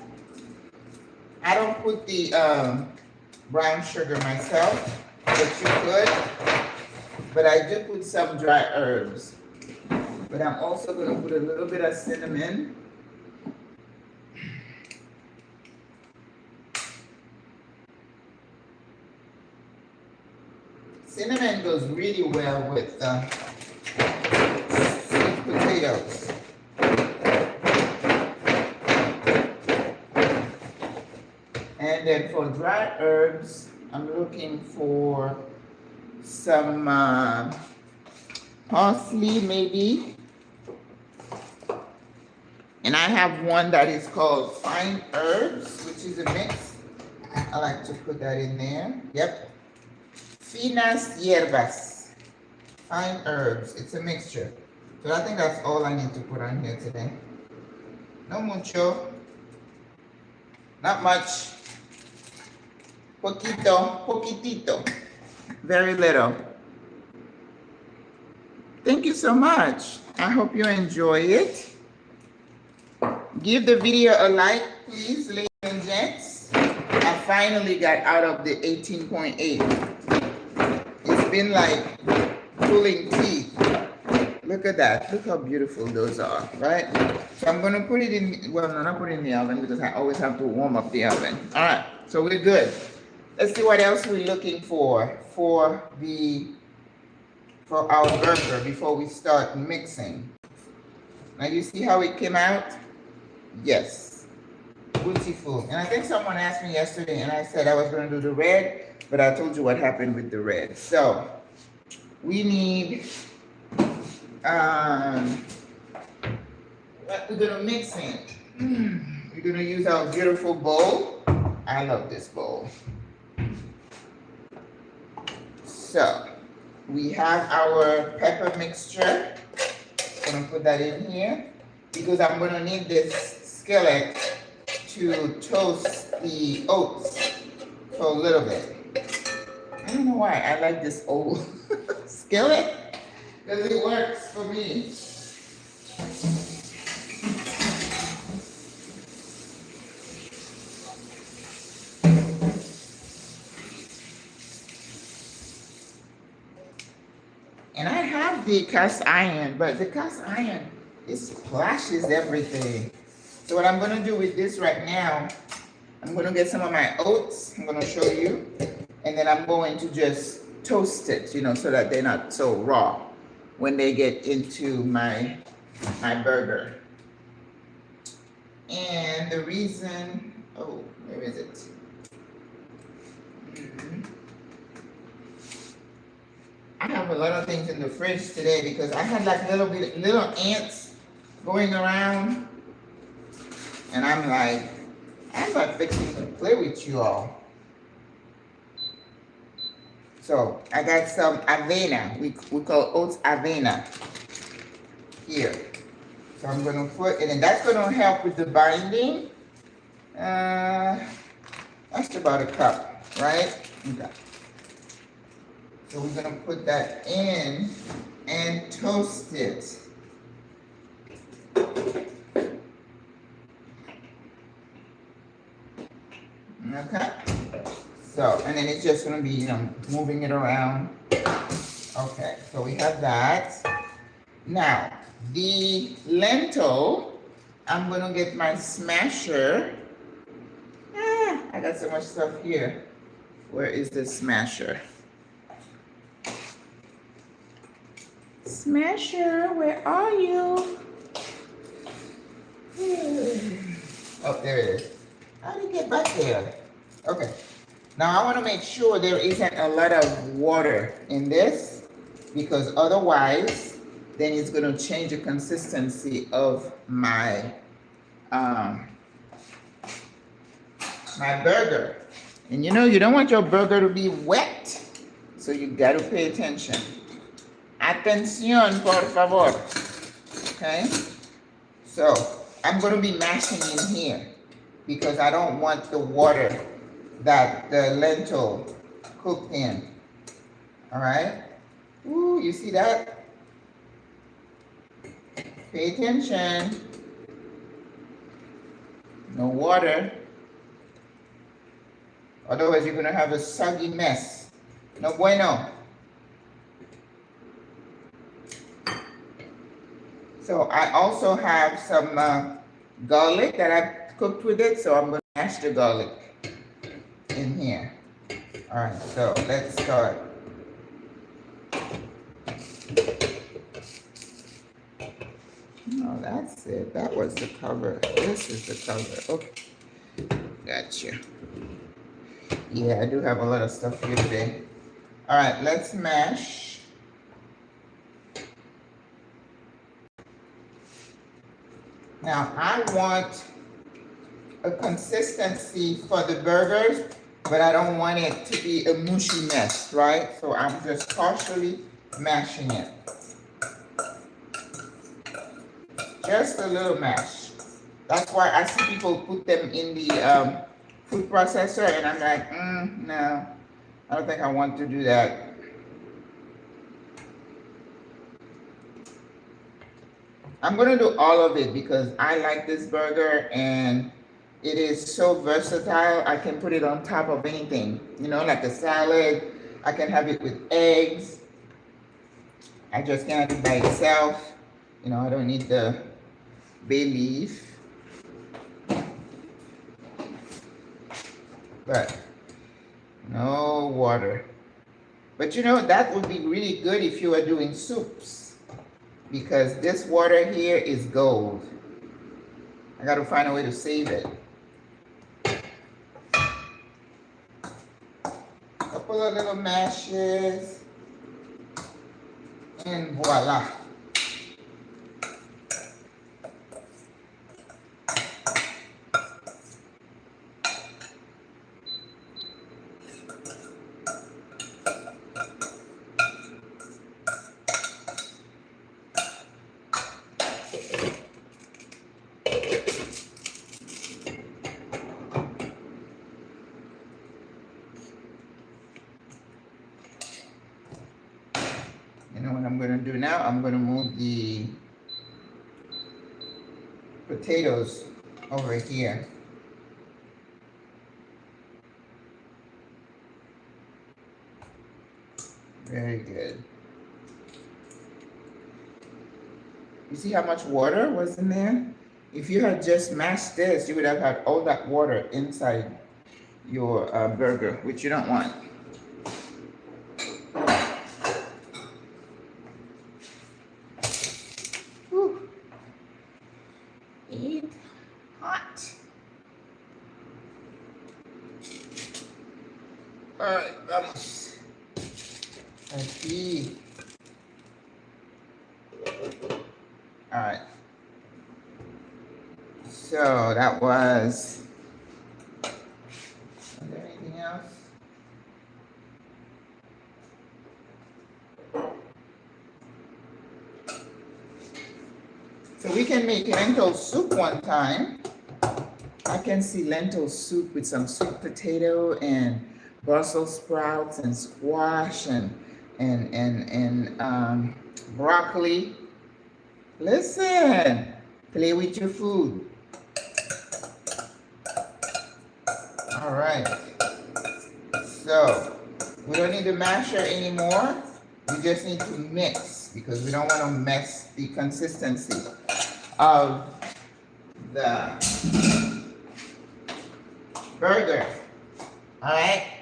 [SPEAKER 1] I don't put the brown sugar myself, but you could. But I do put some dry herbs. But I'm also gonna put a little bit of cinnamon. Cinnamon goes really well with sweet potatoes. And then for dry herbs, I'm looking for some parsley maybe. And I have one that is called fine herbs, which is a mix. I like to put that in there. Yep. Finas hierbas, fine herbs. It's a mixture. So I think that's all I need to put on here today. No mucho. Not much. Poquito, poquitito. Very little. Thank you so much. I hope you enjoy it. Give the video a like, please, ladies and gents. I finally got out of the 18.8. It's been like pulling teeth. Look at that. Look how beautiful those are, right? So I'm going to put it in, well, no, not put it in the oven because I always have to warm up the oven. All right, so we're good. Let's see what else we're looking for our burger before we start mixing. Now you see how it came out? Yes. Beautiful. And I think someone asked me yesterday and I said I was going to do the red, but I told you what happened with the red. So we need, what we're going to mix in. We're going to use our beautiful bowl. I love this bowl. So we have our pepper mixture. I'm going to put that in here because I'm going to need this skillet to toast the oats for a little bit. I don't know why I like this old skillet because it works for me. And I have the cast iron, but the cast iron, it splashes everything. So what I'm gonna do with this right now, I'm gonna get some of my oats, I'm gonna show you, and then I'm going to just toast it, you know, so that they're not so raw when they get into my burger. And the reason, oh, where is it? I have a lot of things in the fridge today because I had like little ants going around, and I'm like, I'm not fixing to play with you all. So I got some avena. We call oats avena here. So I'm gonna put it, and that's gonna help with the binding. That's about a cup, right? Okay. So we're gonna put that in and toast it. Okay. So, and then it's just gonna be, you know, moving it around. Okay, so we have that. Now, the lentil, I'm gonna get my smasher. I got so much stuff here. Where is the smasher? Smasher, where are you? Oh, there it is. How did it get back there? Okay. Now I want to make sure there isn't a lot of water in this, because otherwise, then it's going to change the consistency of my my burger. And you know, you don't want your burger to be wet, so you got to pay attention. Atención, por favor. Okay? So, I'm going to be mashing in here because I don't want the water that the lentil cooked in. All right? Ooh, you see that? Pay attention. No water. Otherwise, you're going to have a soggy mess. No bueno. So I also have some garlic that I've cooked with it. So I'm going to mash the garlic in here. All right, so let's start. No, that's it. That was the cover. This is the cover. Okay. Gotcha. Yeah, I do have a lot of stuff here today. All right, let's mash. Now, I want a consistency for the burgers, but I don't want it to be a mushy mess, right? So I'm just partially mashing it. Just a little mash. That's why I see people put them in the food processor, and I'm like, no, I don't think I want to do that. I'm going to do all of it because I like this burger and it is so versatile. I can put it on top of anything, you know, like a salad. I can have it with eggs. I just can't have it by itself. You know, I don't need the bay leaf. But no water. But you know, that would be really good if you were doing soups. Because this water here is gold. I got to find a way to save it. Couple of little mashes. And voila. I'm going to do now, I'm going to move the potatoes over here. Very good. You see how much water was in there? If you had just mashed this, you would have had all that water inside your burger, which you don't want. Alright, vamos. Aquí. Alright. So that was. Is there anything else? So we can make lentil soup one time. I can see lentil soup with some sweet potato and Brussels sprouts and squash and broccoli. Listen, play with your food. All right. So we don't need the masher anymore. We just need to mix because we don't want to mess the consistency of the burger. All right.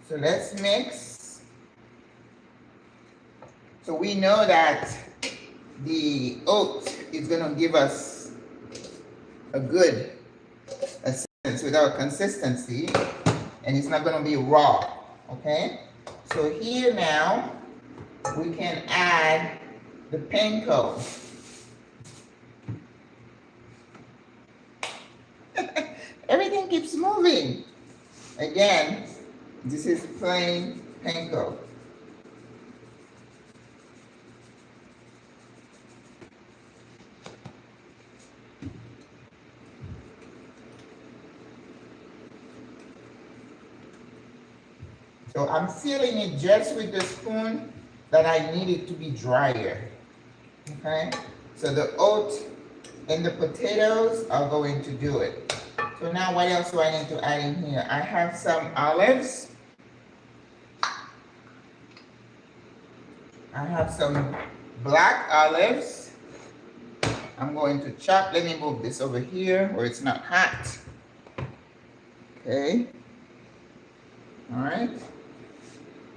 [SPEAKER 1] So let's mix. So we know that the oat is going to give us a good essence without consistency, and it's not going to be raw, okay? So here now, we can add the panko. Everything keeps moving. Again, this is plain panko. So I'm feeling it just with the spoon that I need it to be drier. Okay? So the oat and the potatoes are going to do it. So now what else do I need to add in here? I have some olives. I have some black olives. I'm going to chop. Let me move this over here where it's not hot. Okay. All right.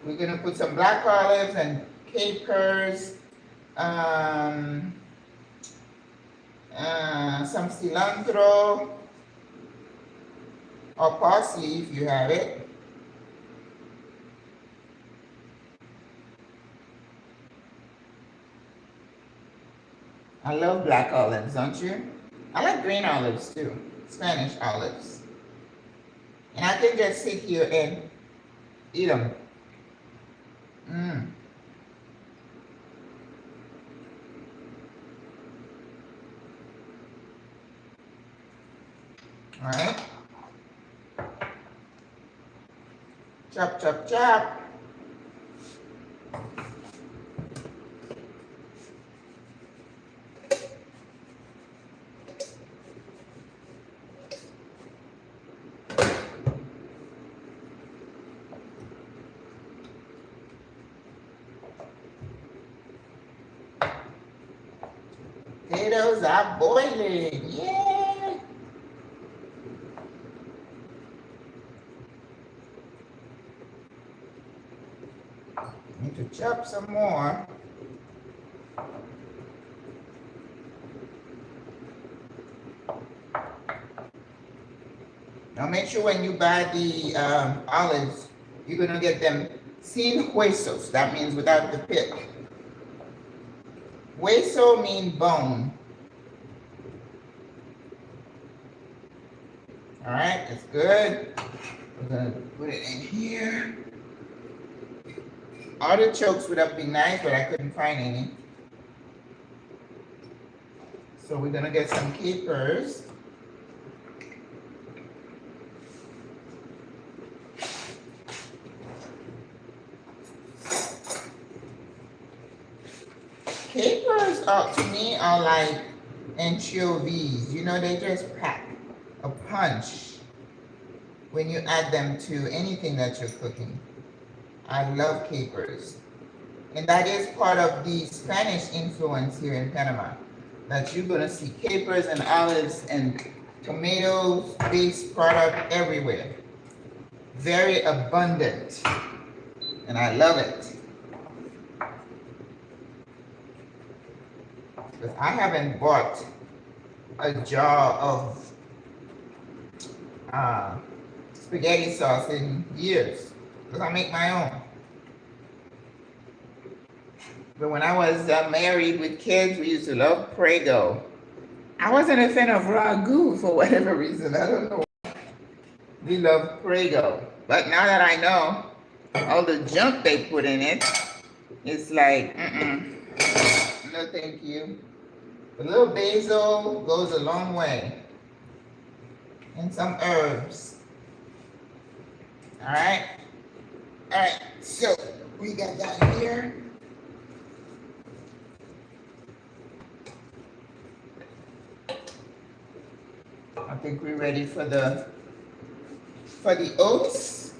[SPEAKER 1] We're going to put some black olives and capers, some cilantro or parsley if you have it. I love black olives, don't you? I like green olives too, Spanish olives. And I can just sit here and eat them. All right. Chop, chop, chop. Potatoes are boiling. Yeah. Need to chop some more. Now make sure when you buy the olives, you're gonna get them sin huesos. That means without the pit. Hueso means bone. All right, that's good. We're gonna put it in here. Artichokes would have been nice, but I couldn't find any. So we're gonna get some capers. Capers to me are like anchovies. You know, they just pack a punch when you add them to anything that you're cooking. I love capers. And that is part of the Spanish influence here in Panama, that you're gonna see capers and olives and tomatoes-based product everywhere. Very abundant, and I love it. Because I haven't bought a jar of spaghetti sauce in years, because I make my own. But when I was married with kids, we used to love Prego. I wasn't a fan of ragu for whatever reason. I don't know. We love Prego. But now that I know all the junk they put in it, it's like, no thank you. A little basil goes a long way. And some herbs. All right. All right, so we got that here. I think we're ready for the oats.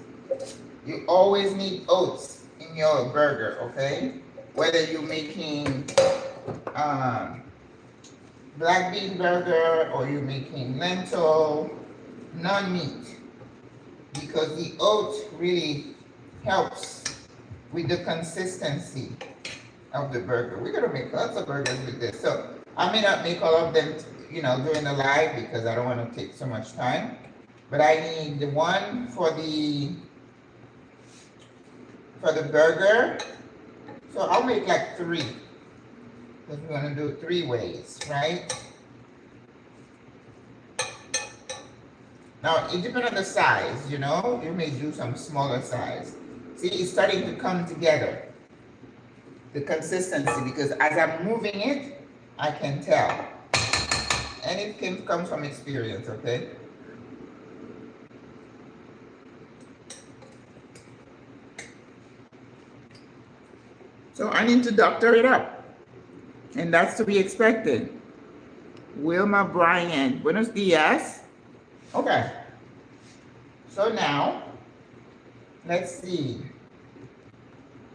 [SPEAKER 1] You always need oats in your burger, okay? Whether you're making black bean burger or you're making lentil, non-meat, because the oat really helps with the consistency of the burger. We're gonna make lots of burgers with this. So I may not make all of them, during the live because I don't want to take so much time. But I need the one for the burger. So I'll make like 3. Because we're gonna do it 3 ways, right? Now it depends on the size, you may do some smaller size. See, it's starting to come together. The consistency, because as I'm moving it, I can tell. And it comes from experience, okay? So I need to doctor it up. And that's to be expected. Wilma Bryant, buenos dias. Okay. So now, let's see.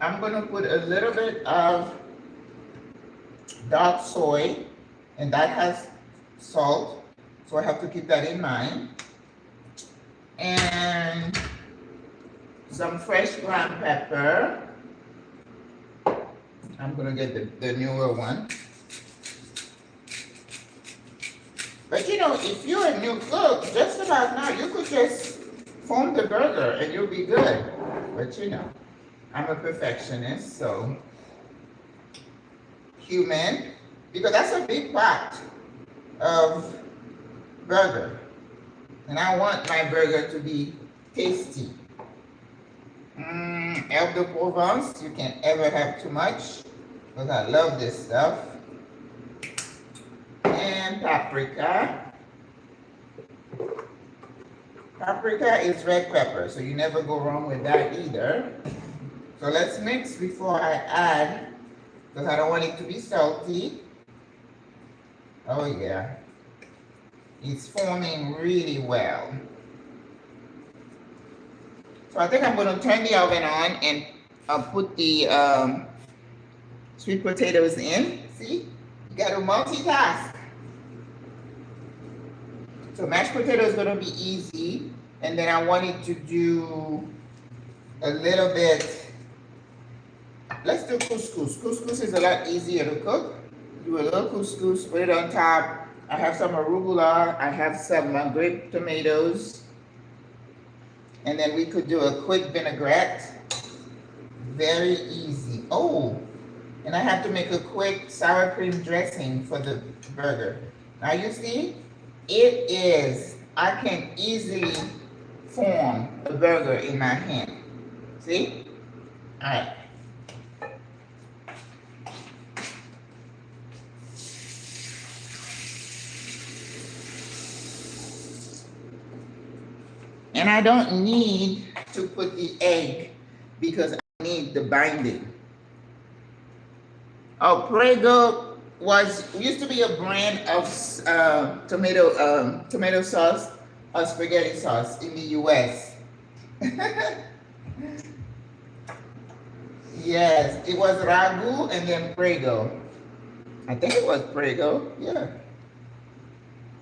[SPEAKER 1] I'm gonna put a little bit of dark soy, and that has salt, so I have to keep that in mind. And some fresh ground pepper. I'm gonna get the newer one. But you know, if you're a new cook, just about now, you could just foam the burger and you'll be good. But you know, I'm a perfectionist, so cumin, because that's a big pot of burger. And I want my burger to be tasty. Herbe de Provence, you can't ever have too much, because I love this stuff. And paprika. Paprika is red pepper, so you never go wrong with that either. So let's mix before I add, because I don't want it to be salty. Oh yeah. It's forming really well. So I think I'm going to turn the oven on and put the sweet potatoes in. See? You got to multitask. So mashed potato is going to be easy. And then I wanted to do a little bit. Let's do couscous. Couscous is a lot easier to cook. Do a little couscous, put it on top. I have some arugula. I have some grape tomatoes. And then we could do a quick vinaigrette. Very easy. Oh, and I have to make a quick sour cream dressing for the burger. Now you see, it is, I can easily form a burger in my hand. See? All right. And I don't need to put the egg because I need the binding. Oh, Prego used to be a brand of tomato sauce or spaghetti sauce in the US. Yes, it was Ragu and then Prego. I think it was Prego, yeah.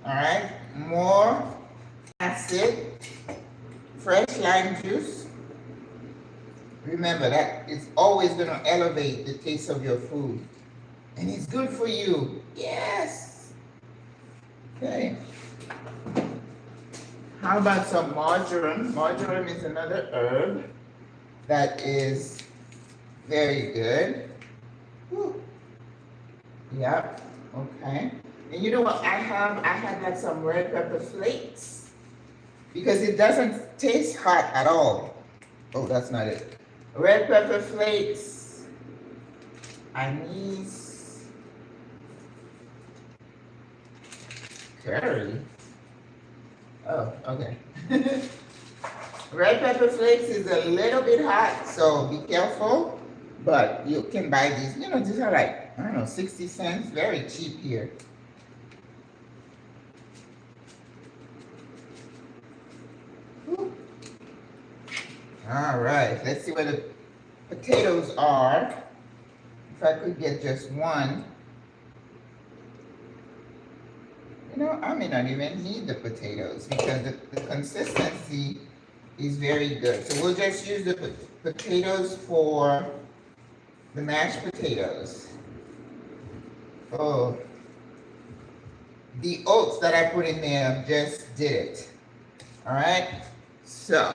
[SPEAKER 1] All right, more acid. Fresh lime juice. Remember that it's always going to elevate the taste of your food. And it's good for you. Yes. Okay. How about some marjoram? Marjoram is another herb that is very good. Whew. Yep. Okay. And you know what I have? I had like some red pepper flakes. Because it doesn't taste hot at all. Oh, that's not it. Red pepper flakes, anise, curry. Oh, okay. Red pepper flakes is a little bit hot, so be careful. But you can buy these. You know, these are like, I don't know, 60 cents. Very cheap here. All right, let's see where the potatoes are. If I could get just one. You know, I may not even need the potatoes because the consistency is very good. So we'll just use the potatoes for the mashed potatoes. Oh, the oats that I put in there just did it. All right, so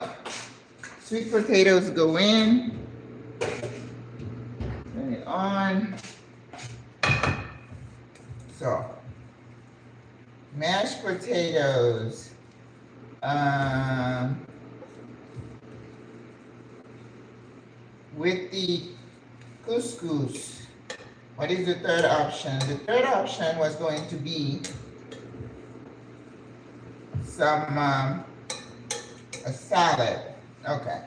[SPEAKER 1] sweet potatoes go in. Turn it on. So, mashed potatoes. With the couscous. What is the third option? The third option was going to be some a salad. Okay.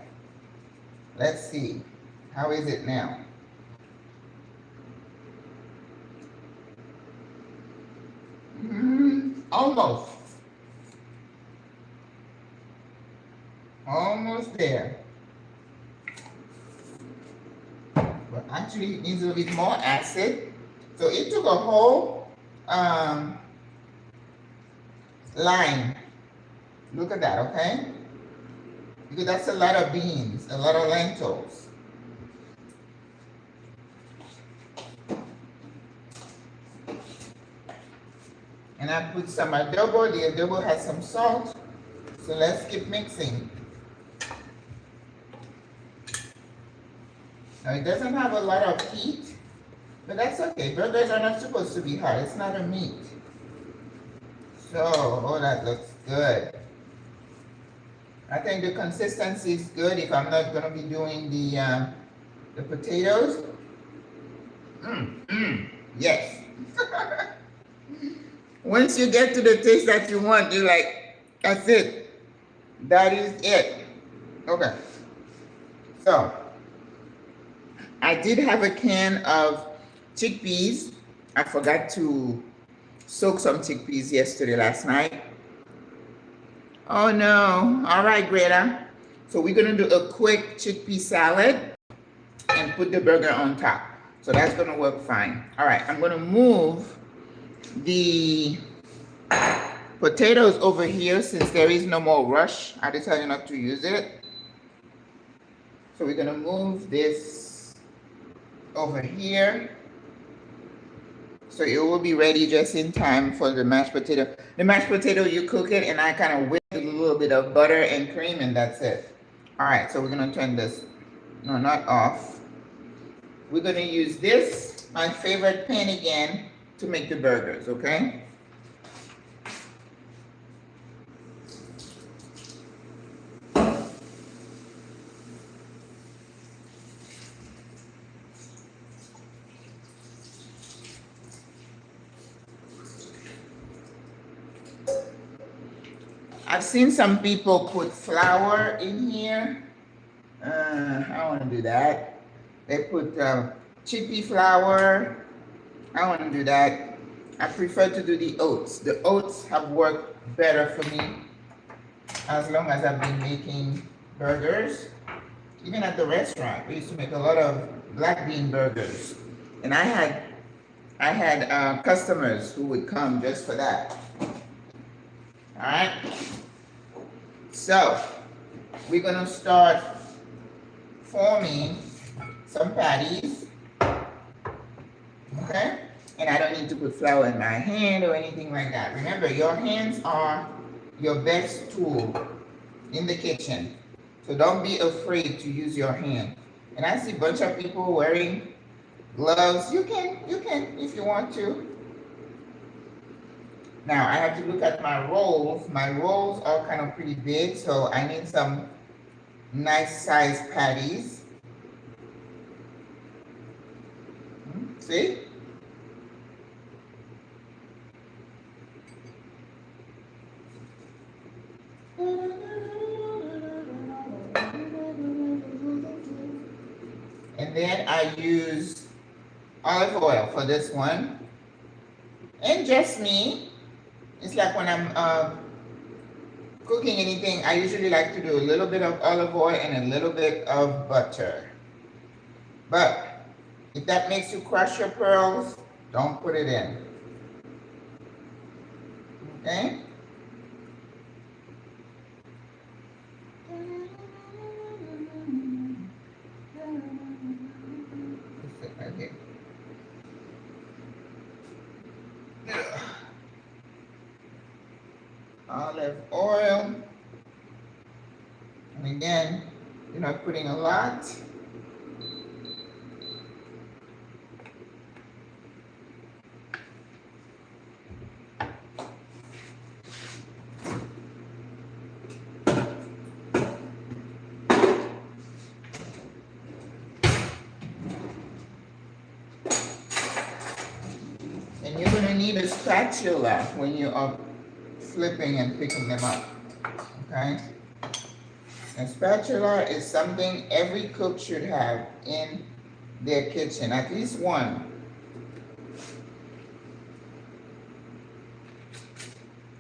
[SPEAKER 1] Let's see. How is it now? Almost. Almost there. But actually it needs a little bit more acid. So it took a whole line. Look at that, okay? Because that's a lot of beans, a lot of lentils. And I put some adobo. The adobo has some salt. So let's keep mixing. Now it doesn't have a lot of heat, but that's okay. Burgers are not supposed to be hot. It's not a meat. So, oh, that looks good. I think the consistency is good if I'm not going to be doing the potatoes. Yes. Once you get to the taste that you want, you're like, that's it. That is it. Okay. So, I did have a can of chickpeas. I forgot to soak some chickpeas last night. Oh no. All right, Greta. So we're going to do a quick chickpea salad and put the burger on top. So that's going to work fine. All right, I'm going to move the potatoes over here since there is no more rush. I decided not to use it. So we're going to move this over here. So it will be ready just in time for the mashed potato. The mashed potato, you cook it and I kind of whip a little bit of butter and cream and that's it. All right, so we're going to turn this, no, not off. We're going to use this, my favorite pan again, to make the burgers, okay? I've seen some people put flour in here. I don't want to do that. They put chickpea flour. I don't want to do that. I prefer to do the oats. The oats have worked better for me as long as I've been making burgers. Even at the restaurant, we used to make a lot of black bean burgers. And I had customers who would come just for that. All right. So we're going to start forming some patties. Okay? And I don't need to put flour in my hand or anything like that. Remember, your hands are your best tool in the kitchen. So don't be afraid to use your hand. And I see a bunch of people wearing gloves. You can if you want to. Now I have to look at my rolls. My rolls are kind of pretty big, so I need some nice sized patties. See? And then I use olive oil for this one. And just me. It's like when I'm cooking anything, I usually like to do a little bit of olive oil and a little bit of butter. But if that makes you crush your pearls, don't put it in. Okay? Right here. Olive oil. And again, you're not putting a lot. And you're going to need a spatula when you are flipping and picking them up, okay? A spatula is something every cook should have in their kitchen, at least one.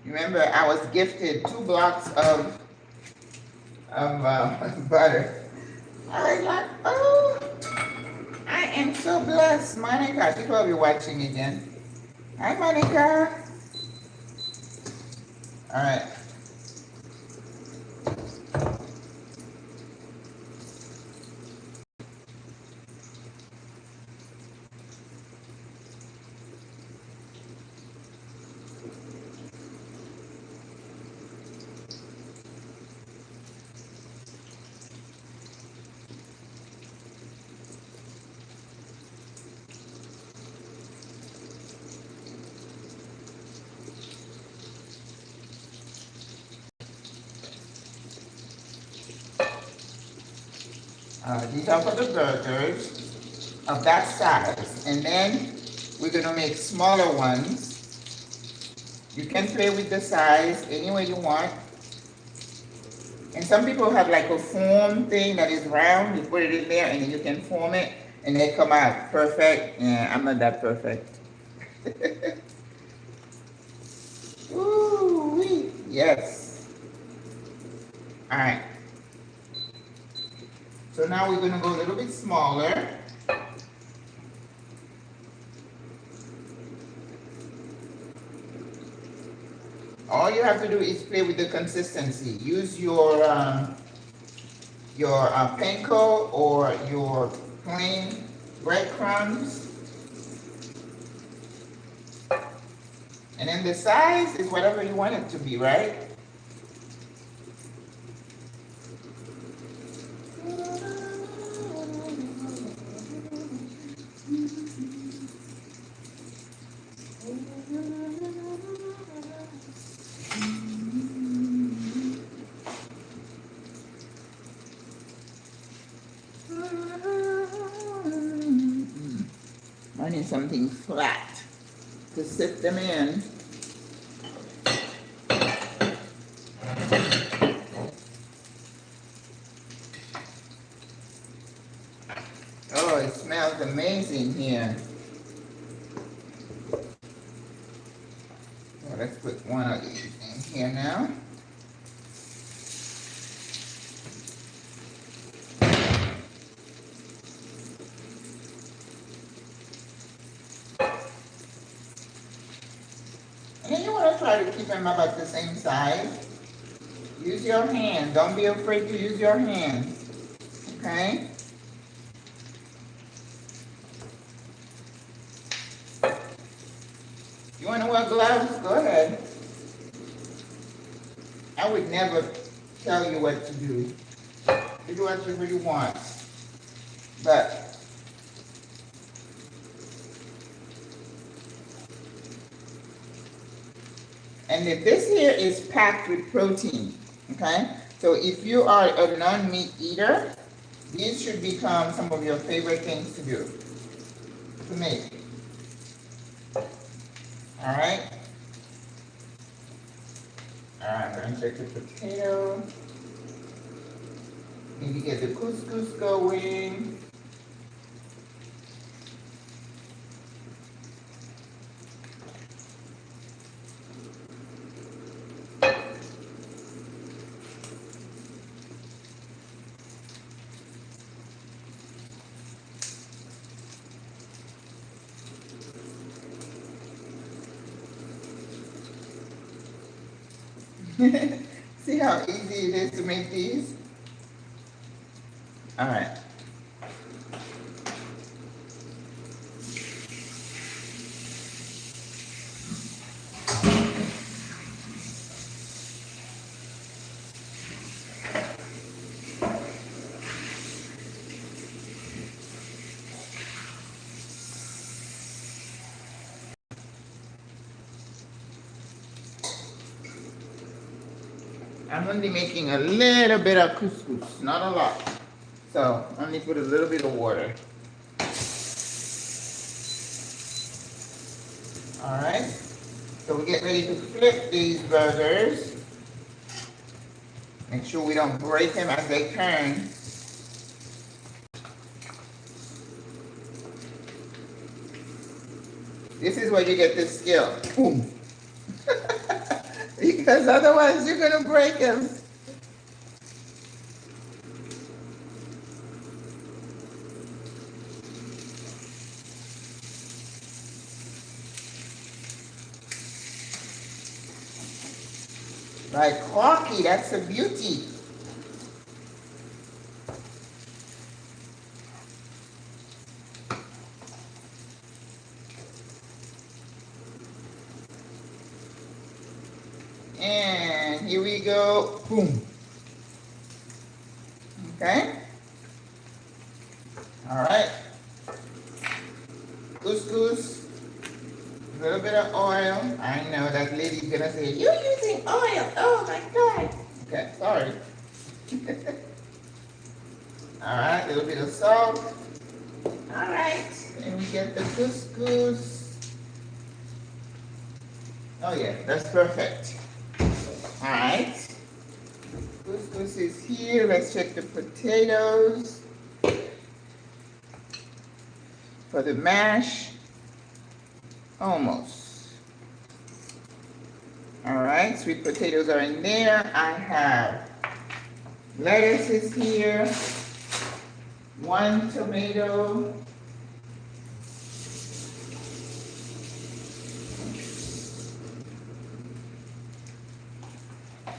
[SPEAKER 1] Remember, I was gifted 2 blocks of butter. I was like, oh, I am so blessed. Monica, she's probably watching again. Hi, Monica. All right. These are for the burgers of that size. And then we're going to make smaller ones. You can play with the size any way you want. And some people have like a foam thing that is round. You put it in there and then you can form it and they come out perfect. Yeah, I'm not that perfect. Ooh, yes. All right. So now we're going to go a little bit smaller. All you have to do is play with the consistency. Use your panko or your plain breadcrumbs. And then the size is whatever you want it to be, right? I need something flat to sit them in. Oh, it smells amazing here. So let's put one of these in here now. And then you want to try to keep them about the same size. Use your hand. Don't be afraid to use your hand. Okay? You want to wear gloves? Go ahead. I would never tell you what to do. You do what you really want. But and this here is packed with protein, okay? So if you are a non-meat eater, these should become some of your favorite things to do, to make. All right? All right, I'm gonna take the potato. Maybe get the couscous going. See how easy it is to make these? All right. I'm only making a little bit of couscous, not a lot. So only put a little bit of water. All right. So we get ready to flip these burgers. Make sure we don't break them as they turn. This is where you get this skill. Boom. because otherwise you're gonna break them. Like coffee, that's a beauty. And here we go, boom. Okay. All right. Couscous. A little bit of oil. I know that lady's gonna say, you're using oil. Oh my God. Okay, sorry. All right, a little bit of salt. All right, and we get the couscous. Oh yeah, that's perfect. All right. Couscous is here. Let's check the potatoes. For the mash. Almost. All right, sweet potatoes are in there. I have lettuces here, 1 tomato,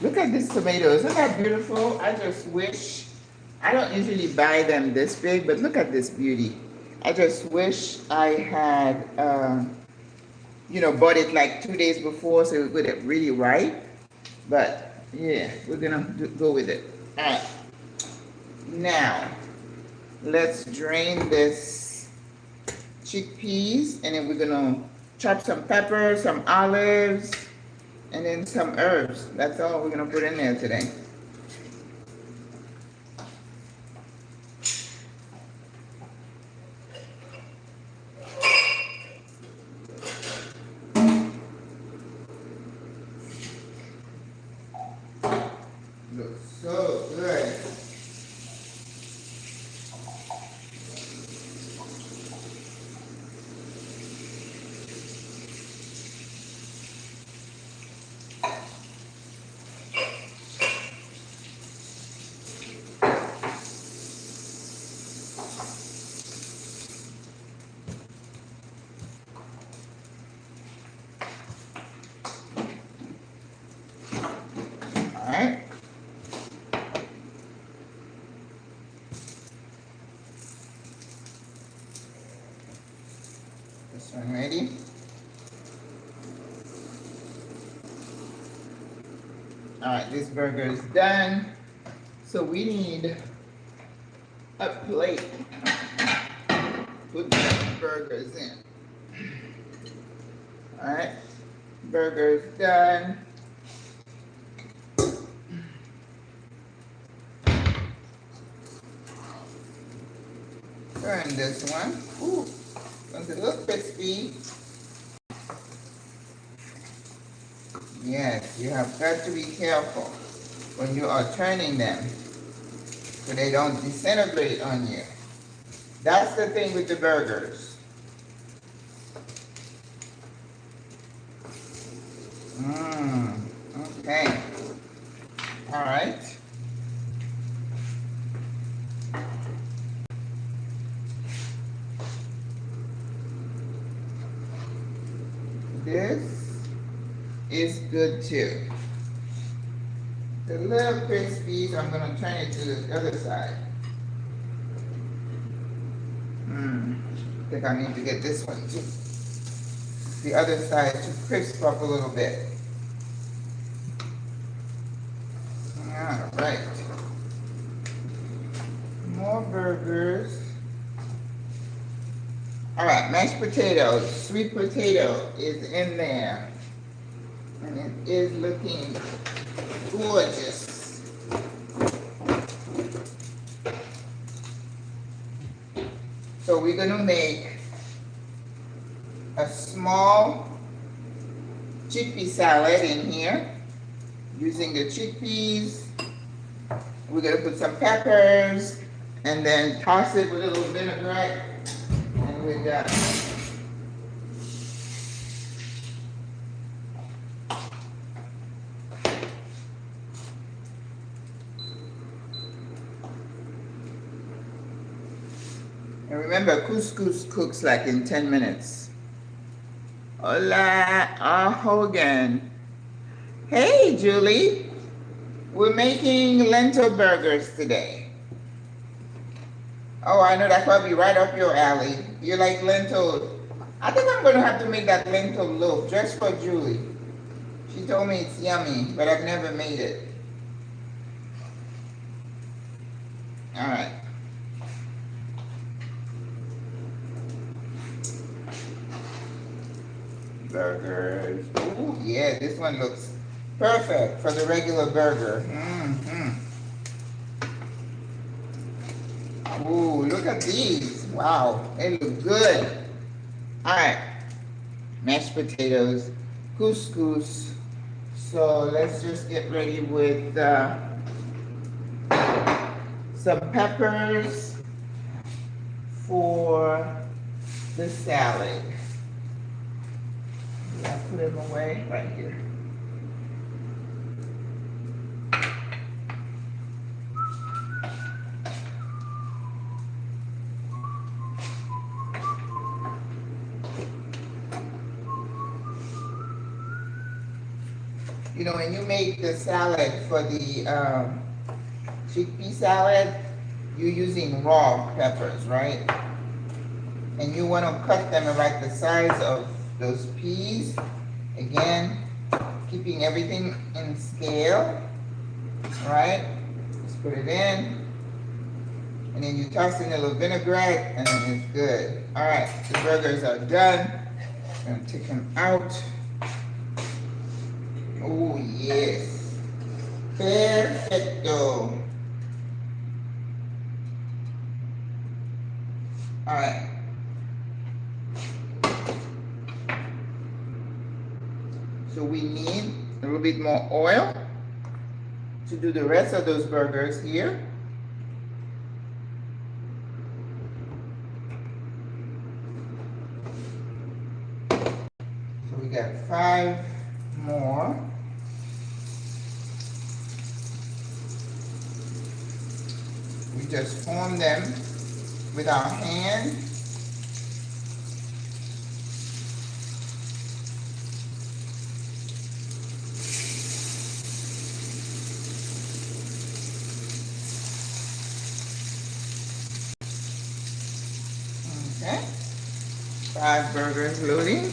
[SPEAKER 1] look at this tomato, isn't that beautiful? I just wish, I don't usually buy them this big, but look at this beauty. I just wish I had, bought it like 2 days before so it would get really ripe. But yeah, we're gonna go with it. All right. Now, let's drain this chickpeas and then we're gonna chop some peppers, some olives, and then some herbs. That's all we're gonna put in there today. Looks so good. All right. This one ready. All right, this burger is done. So we need a plate. Put the burgers in. All right, burgers done. Turn this one. Ooh, it's a little crispy. Yes, you have got to be careful when you are turning them so they don't disintegrate on you. That's the thing with the burgers. Okay. All right. This is good too. It's a little crispy, so I'm going to turn it to the other side. I think I need to get this one too. The other side to crisp up a little bit. All right. More burgers. All right, mashed potatoes, sweet potato is in there. And it is looking gorgeous. So we're gonna make a small chickpea salad in here using the chickpeas. We're gonna put some peppers and then toss it with a little vinaigrette and we're done. And remember, couscous cooks like in 10 minutes. Hola, Hogan. Hey, Julie. We're making lentil burgers today. Oh, I know that's probably right up your alley. You like lentil. I think I'm going to have to make that lentil loaf just for Julie. She told me it's yummy, but I've never made it. All right. Burgers. Ooh, yeah, this one looks perfect for the regular burger. Ooh, look at these. Wow, they look good. All right, mashed potatoes, couscous. So let's just get ready with some peppers for the salad. I put them away right here. You know, when you make the salad for the chickpea salad, you're using raw peppers, right? And you want to cut them like the size of those peas. Again, keeping everything in scale, right? Just put it in. And then you toss in a little vinaigrette and then it's good. All right, the burgers are done. I'm going to take them out. Oh, yes. Perfecto. All right. So we need a little bit more oil to do the rest of those burgers here. So we got 5 more. We just form them with our hand. Okay. 5 burgers loading.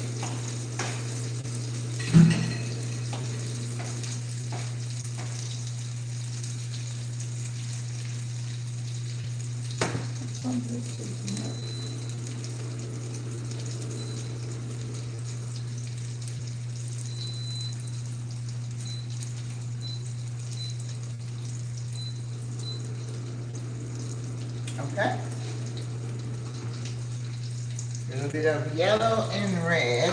[SPEAKER 1] Okay. A little bit of yellow and red.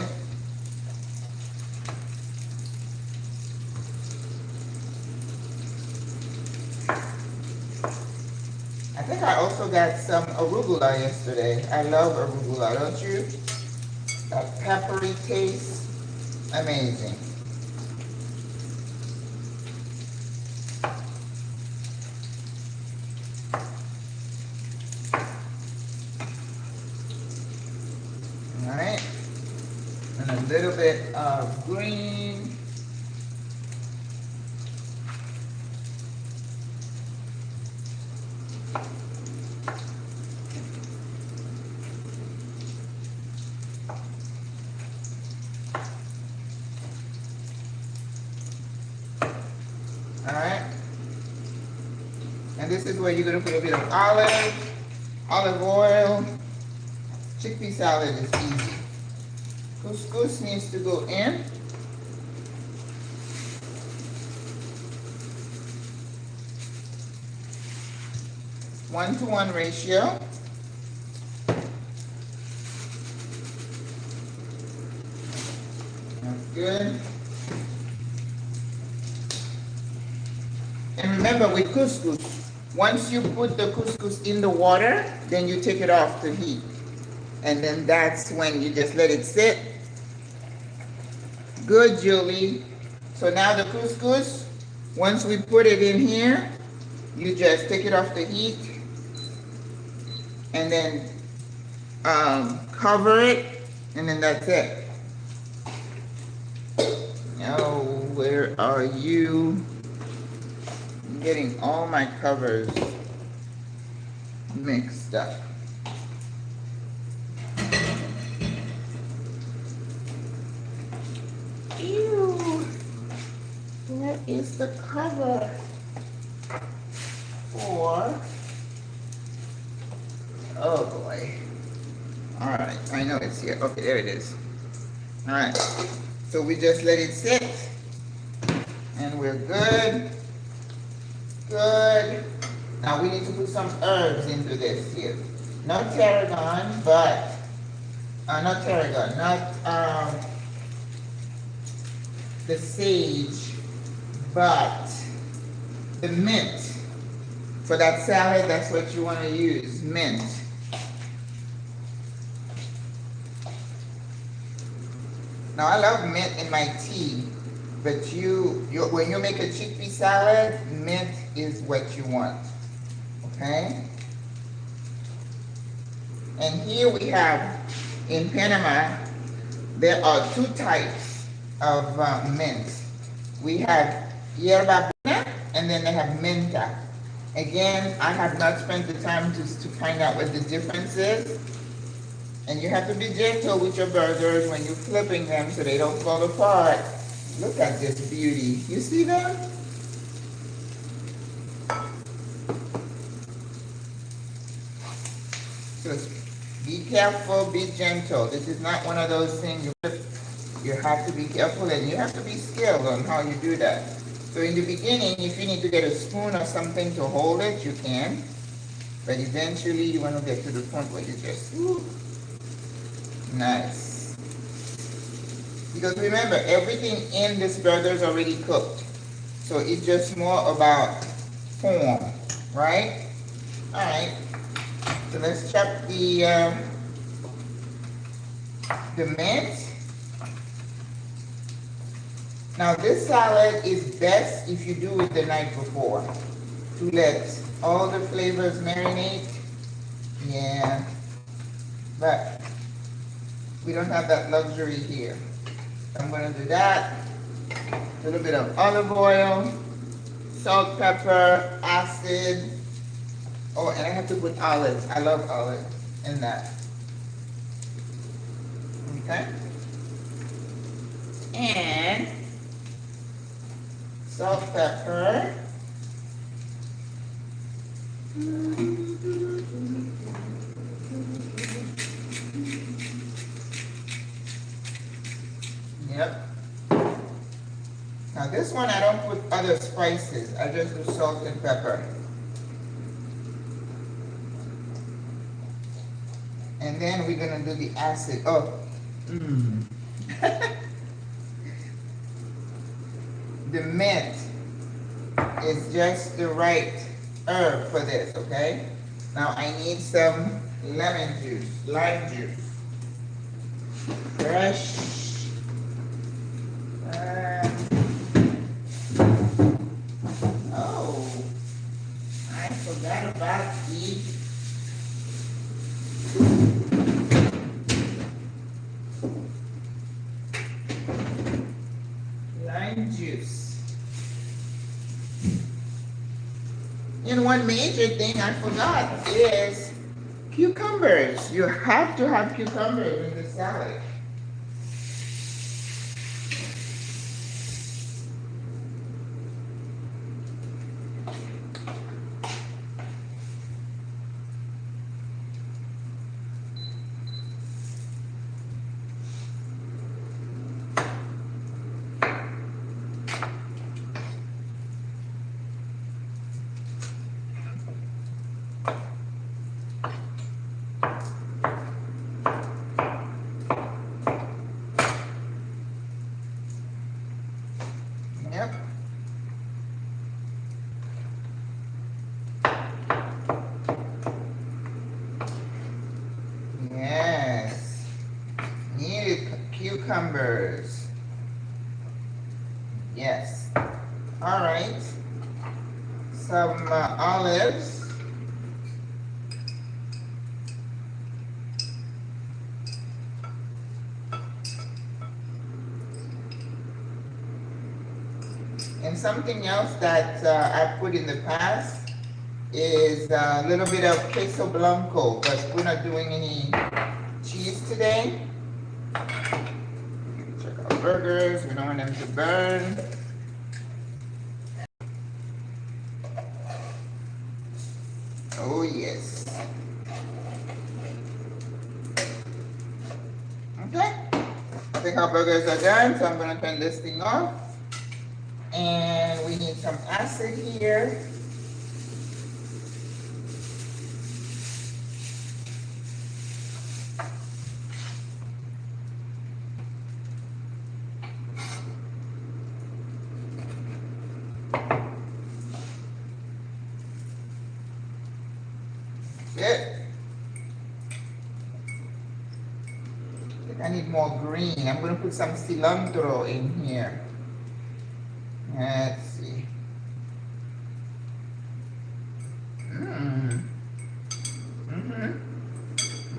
[SPEAKER 1] I think I also got some arugula yesterday. I love arugula, don't you? That peppery taste, amazing. All right, and a little bit of green. All right, and this is where you're going to put a bit of olive oil. Chickpea salad is easy. Couscous needs to go in. One to one ratio. That's good. And remember with couscous, once you put the couscous in the water, then you take it off the heat. And then that's when you just let it sit. Good, Julie. So now the couscous, once we put it in here, you just take it off the heat and then cover it, and then that's it. Oh, where are you? I'm getting all my covers mixed up. Ew, where is the cover for? Oh boy. All right, I know it's here. Okay, there it is. All right, so we just let it sit, and we're good. Good. Now we need to put some herbs into this here. Not tarragon, but not tarragon, not the sage, but the mint. For that salad, that's what you want to use, mint. Now I love mint in my tea, but when you make a chickpea salad, mint is what you want, okay? And here we have, in Panama, there are two types of mint. We have yerba buena, and then they have menta. Again, I have not spent the time to find out what the difference is. And you have to be gentle with your burgers when you're flipping them so they don't fall apart. Look at this beauty. You see them? Just be careful, be gentle. This is not one of those things you have to be careful, and you have to be skilled on how you do that. So in the beginning, if you need to get a spoon or something to hold it, you can. But eventually you want to get to the point where you just, ooh, nice. Because remember, everything in this burger is already cooked. So it's just more about form, right? All right. So let's chop the mint. Now this salad is best if you do it the night before to let all the flavors marinate. Yeah, but we don't have that luxury here. I'm going to do that. A little bit of olive oil, salt, pepper, acid. Oh, and I have to put olives. I love olives in that. Okay. And salt, pepper. Yep. Now this one I don't put other spices. I just do salt and pepper. And then we're gonna do the acid. Oh. The mint is just the right herb for this, okay? Now I need some lemon juice, lime juice. Fresh. Oh, I forgot about the lime juice. And one major thing I forgot is cucumbers. You have to have cucumbers in the salad. Yep. Yes. Needed cucumbers. Yes. All right. Some olives. something else that I put in the past is a little bit of queso blanco, but we're not doing any cheese today. Check our burgers, we don't want them to burn. Oh yes. Okay, I think our burgers are done, so I'm going to turn this thing off. And we need some acid here. Good. I need more green. I'm going to put some cilantro in here. Let's see.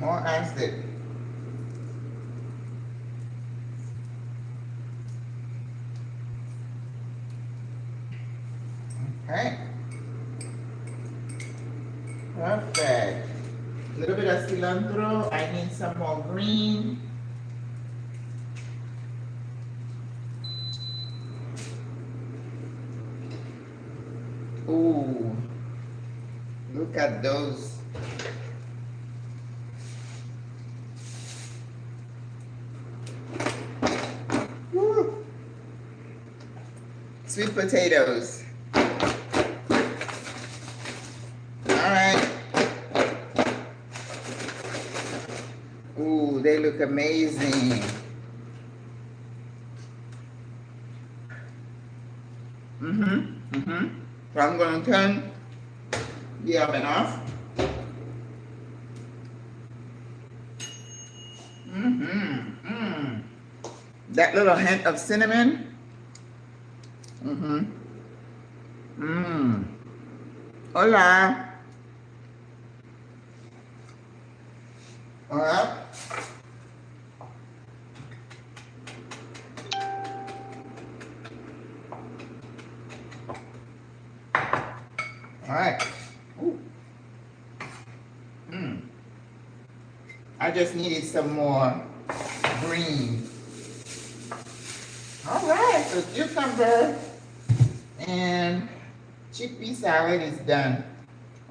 [SPEAKER 1] More acid. Okay. Perfect. A little bit of cilantro. I need some more green. Ooh, look at those. Woo. Sweet potatoes. All right. Ooh, they look amazing. So I'm going to turn the oven off. That little hint of cinnamon. Hola. All right. All right. Ooh. I just needed some more green. All right, so cucumber and chickpea salad is done.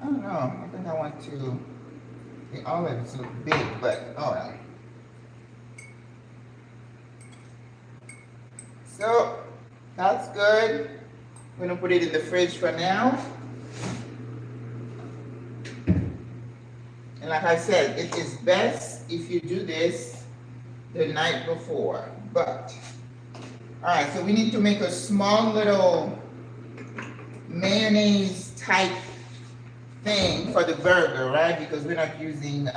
[SPEAKER 1] I don't know. I think I want to. The olives look big, but all right. So that's good. I'm gonna put it in the fridge for now. And like I said, it is best if you do this the night before. But, all right, so we need to make a small little mayonnaise type thing for the burger, right? Because we're not using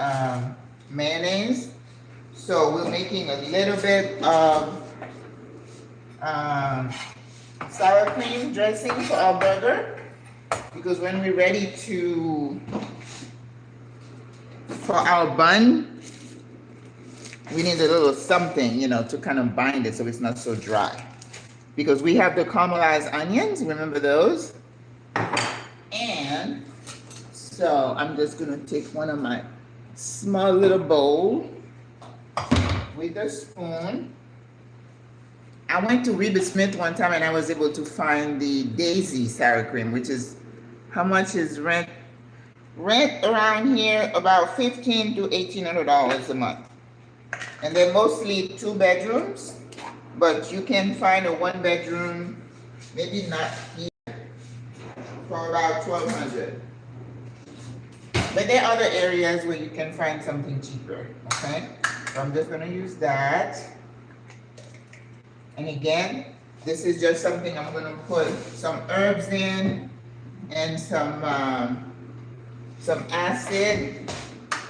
[SPEAKER 1] mayonnaise. So we're making a little bit of sour cream dressing for our burger. Because when we're ready to for our bun, we need a little something, you know, to kind of bind it so it's not so dry. Because we have the caramelized onions, remember those? And so I'm just gonna take one of my small little bowl with a spoon. I went to Reba Smith one time and I was able to find the Daisy sour cream, which is, how much is rent around here? About $1,500 to $1,800 a month. And they're mostly 2 bedrooms, but you can find a 1 bedroom, maybe not here, for about $1,200. But there are other areas where you can find something cheaper, okay? So I'm just gonna use that. And again, this is just something I'm gonna put some herbs in and some acid,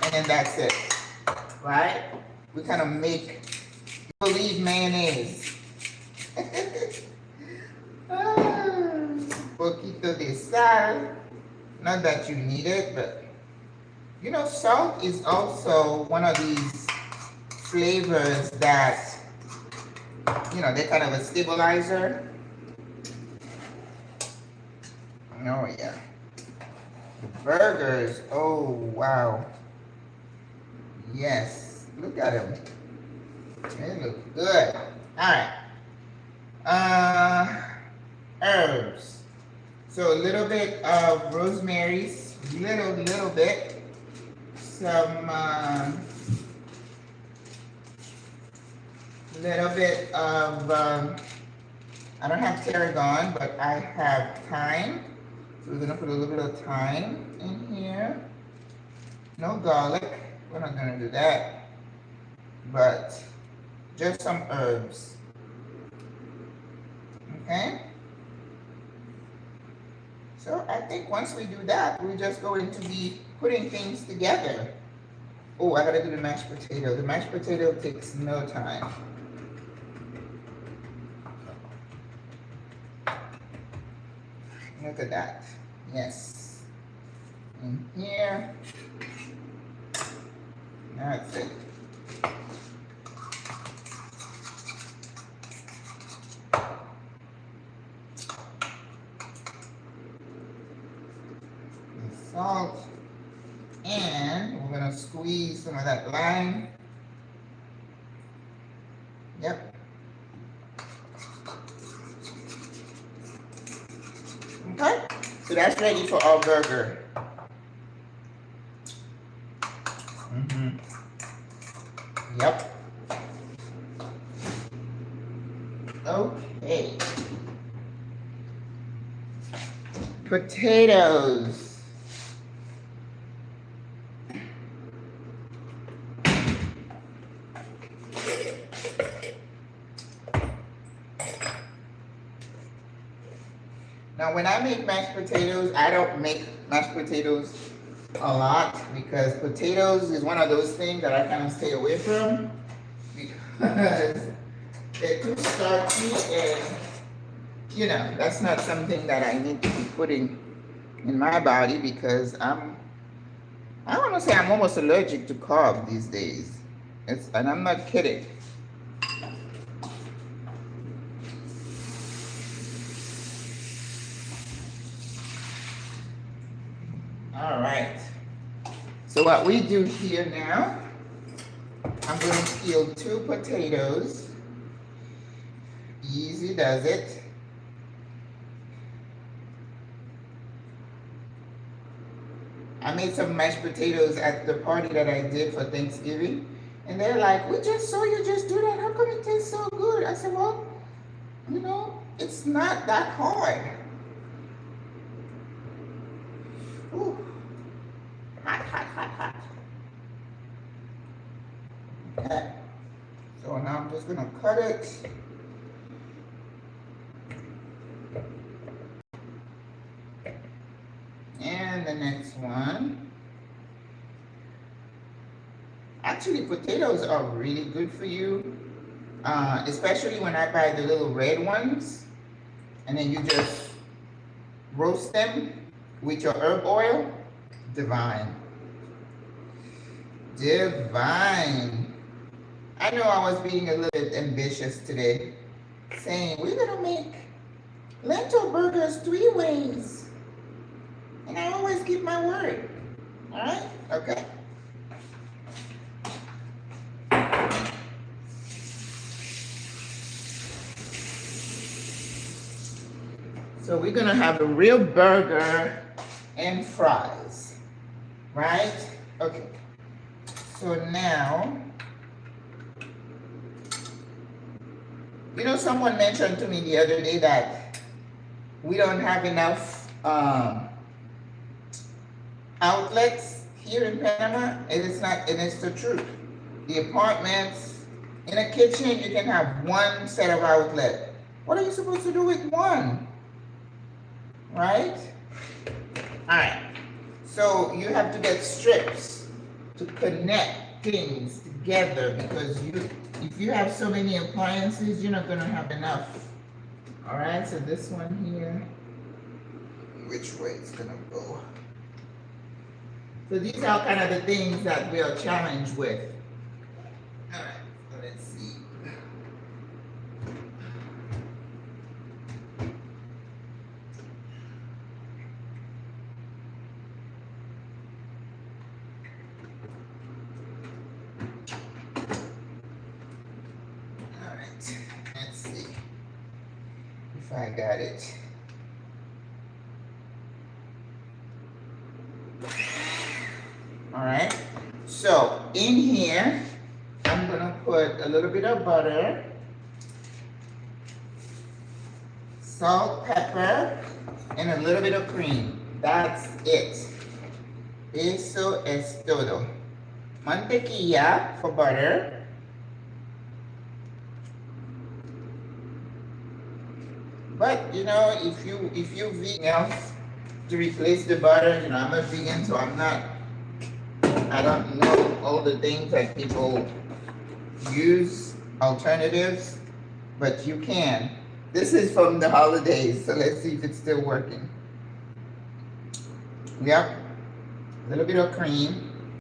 [SPEAKER 1] and then that's it, right? We kind of make believe mayonnaise. Poquito de sal. Not that you need it, but you know, salt is also one of these flavors that, you know, they're kind of a stabilizer. Oh yeah. The burgers. Oh wow. Yes. Look at them. They look good. Alright. Herbs. So a little bit of rosemary, little bit. Some little bit of I don't have tarragon, but I have thyme. So we're gonna put a little bit of thyme in here. No garlic. We're not gonna do that. But just some herbs. Okay? So I think once we do that, we're just going to be putting things together. Oh, I gotta do the mashed potato. The mashed potato takes no time. Look at that. Yes. In here. That's it. Salt, and we're gonna squeeze some of that lime. Yep. Okay, so that's ready for our burger. Yep. Okay. Potatoes. Now, when I make mashed potatoes, I don't make mashed potatoes a lot because potatoes is one of those things that I kind of stay away from because they're too starchy and, you know, that's not something that I need to be putting in my body because I want to say I'm almost allergic to carb these days. And I'm not kidding. All right. So what we do here now, I'm going to peel 2 potatoes. Easy does it. I made some mashed potatoes at the party that I did for Thanksgiving. And they're like, we just saw you just do that. How come it tastes so good? I said, well, you know, it's not that hard. Ooh. Hot, hot, hot, hot. Okay. So now I'm just gonna cut it. And the next one. Actually, potatoes are really good for you, especially when I buy the little red ones. And then you just roast them with your herb oil. Divine. Divine. I know I was being a little bit ambitious today, saying we're gonna make lentil burgers 3 ways. And I always keep my word. Alright? Okay. So we're gonna have a real burger and fries, right? Okay. So now, you know, someone mentioned to me the other day that we don't have enough outlets here in Panama, and it's not, and it's the truth. The apartments, in a kitchen, you can have 1 set of outlet. What are you supposed to do with 1? Right? All right. So you have to get strips to connect things together because if you have so many appliances, you're not going to have enough. All right. So this one here, which way it's going to go? So these are kind of the things that we are challenged with. All right. So let's see. I got it. All right. So in here, I'm gonna put a little bit of butter, salt, pepper, and a little bit of cream. That's it. Eso es todo. Mantequilla for butter. But you know, if you vegan else to replace the butter, you know, I'm a vegan, so I don't know all the things that people use, alternatives, but you can. This is from the holidays, so let's see if it's still working. Yep, a little bit of cream,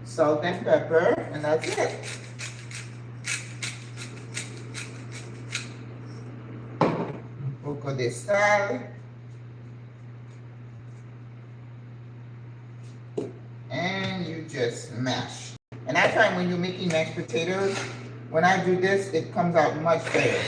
[SPEAKER 1] salt and pepper, and that's it. Un poco de sal. And you just mash. And I find when you're making mashed potatoes, when I do this, it comes out much better.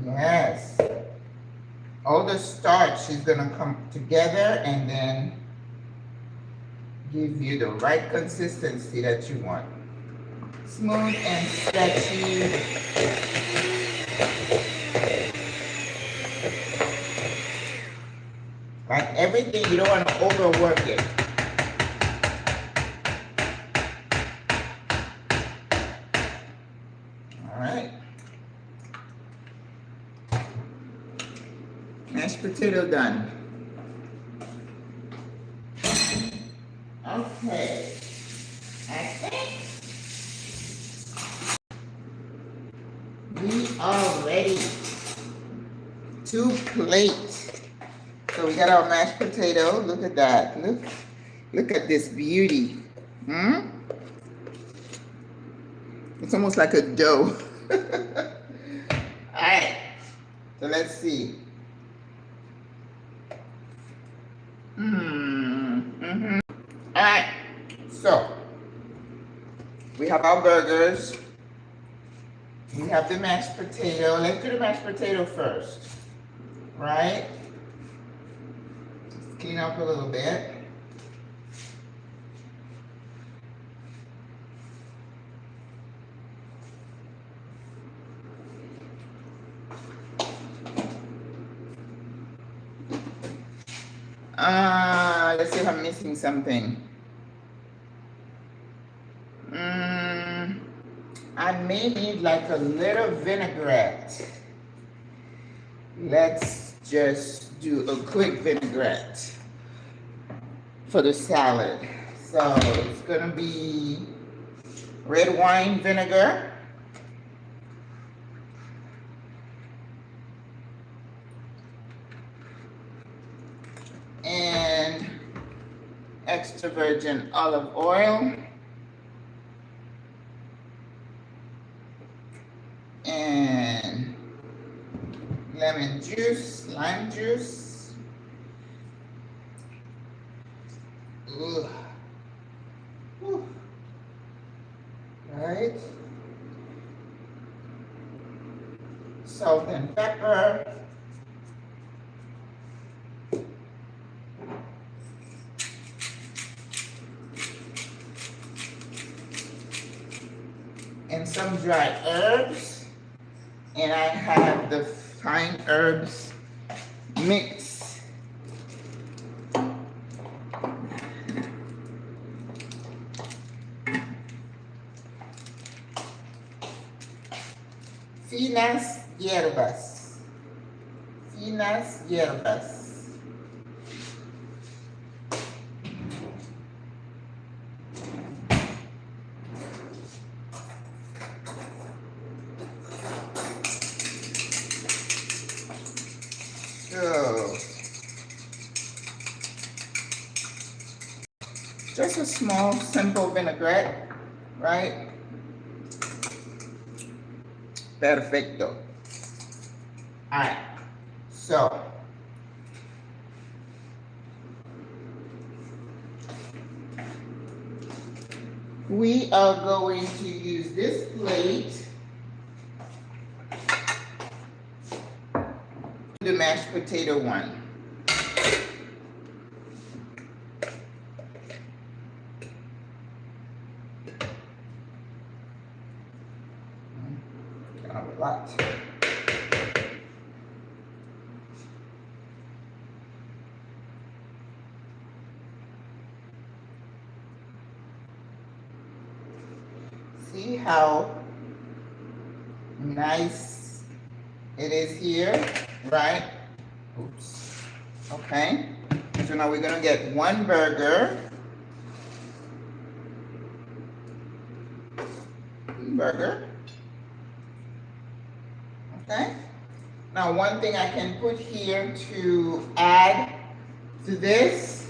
[SPEAKER 1] Yes. All the starch is going to come together and then give you the right consistency that you want. Smooth and stretchy. Like everything, you don't want to overwork it. All right. Mashed potato done. Okay. I think we are ready to plate. So we got our mashed potato. Look at that. Look at this beauty. It's almost like a dough. All right. So let's see. All right. So we have our burgers. We have the mashed potato. Let's do the mashed potato first. Right? Just clean up a little bit. Let's see if I'm missing something. I may need like a little vinaigrette. Let's just do a quick vinaigrette for the salad. So it's gonna be red wine vinegar. And extra virgin olive oil. And lemon juice, lime juice. Ooh. Ooh. Right. Salt and pepper. And some dry herbs. And I have the fine herbs mix. Finas hierbas. Finas hierbas. just a small, simple vinaigrette, right? Perfecto. All right, so we are going to use this plate, the mashed potato one. Kind of a lot. See how nice it is here, right? Oops. Okay. So now we're gonna get one burger. Okay. Now one thing I can put here to add to this,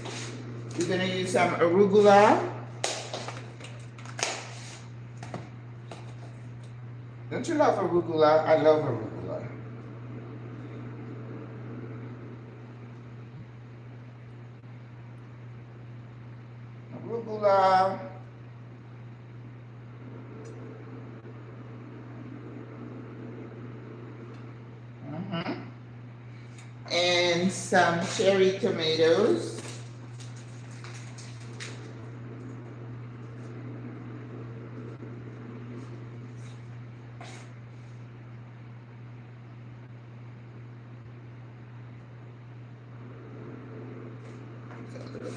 [SPEAKER 1] we're gonna use some arugula. Don't you love arugula? I love arugula. Arugula. And some cherry tomatoes.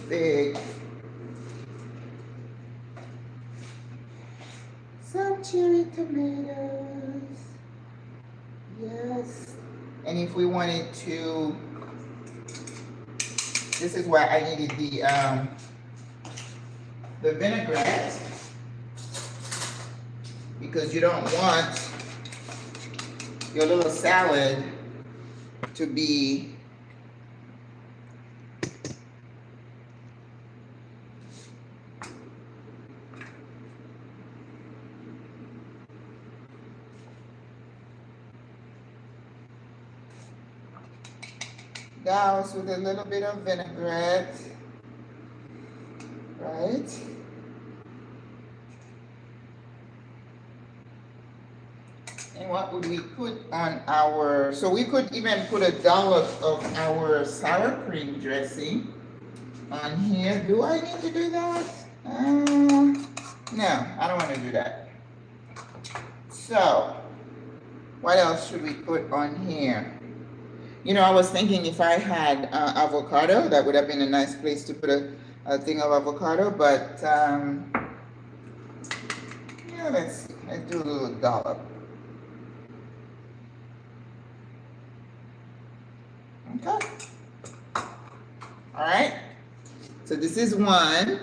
[SPEAKER 1] Big. Some cherry tomatoes. Yes. And if we wanted to, this is why I needed the vinaigrette, because you don't want your little salad to be doused with a little bit of vinaigrette, right? And what would we put on our, so we could even put a dollop of our sour cream dressing on here. Do I need to do that? No, I don't want to do that. So, what else should we put on here? You know, I was thinking if I had avocado, that would have been a nice place to put a thing of avocado, but yeah, let's do a little dollop. Okay. All right. So this is one.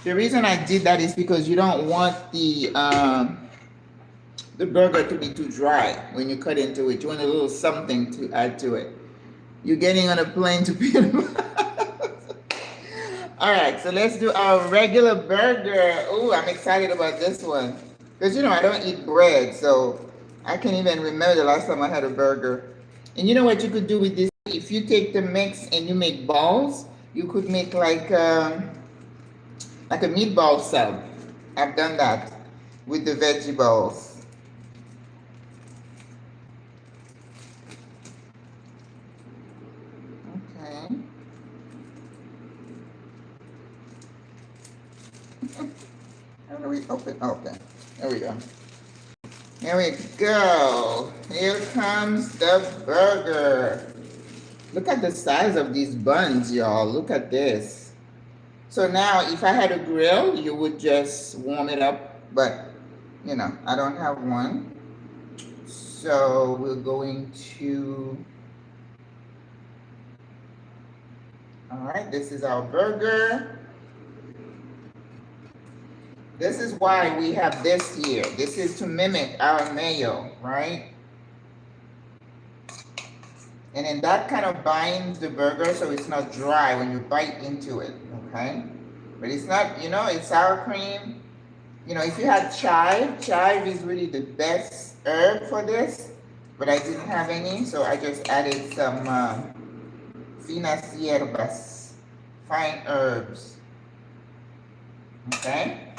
[SPEAKER 1] The reason I did that is because you don't want the burger to be too dry when you cut into it. You want a little something to add to it. You're getting on a plane to Panama. All right, so let's do our regular burger. Oh, I'm excited about this one. Because, you know, I don't eat bread, so I can't even remember the last time I had a burger. And you know what you could do with this? If you take the mix and you make balls, you could make like a meatball sub. I've done that with the veggie balls. How do we open? Okay, there we go. There we go. Here comes the burger. Look at the size of these buns, y'all. Look at this. So now, if I had a grill, you would just warm it up. But, you know, I don't have one. So we're going to... All right, this is our burger. This is why we have this here. This is to mimic our mayo, right? And then that kind of binds the burger so it's not dry when you bite into it, okay? But it's not, you know, it's sour cream. You know, if you had chive is really the best herb for this, but I didn't have any, so I just added some finas hierbas, fine herbs, okay?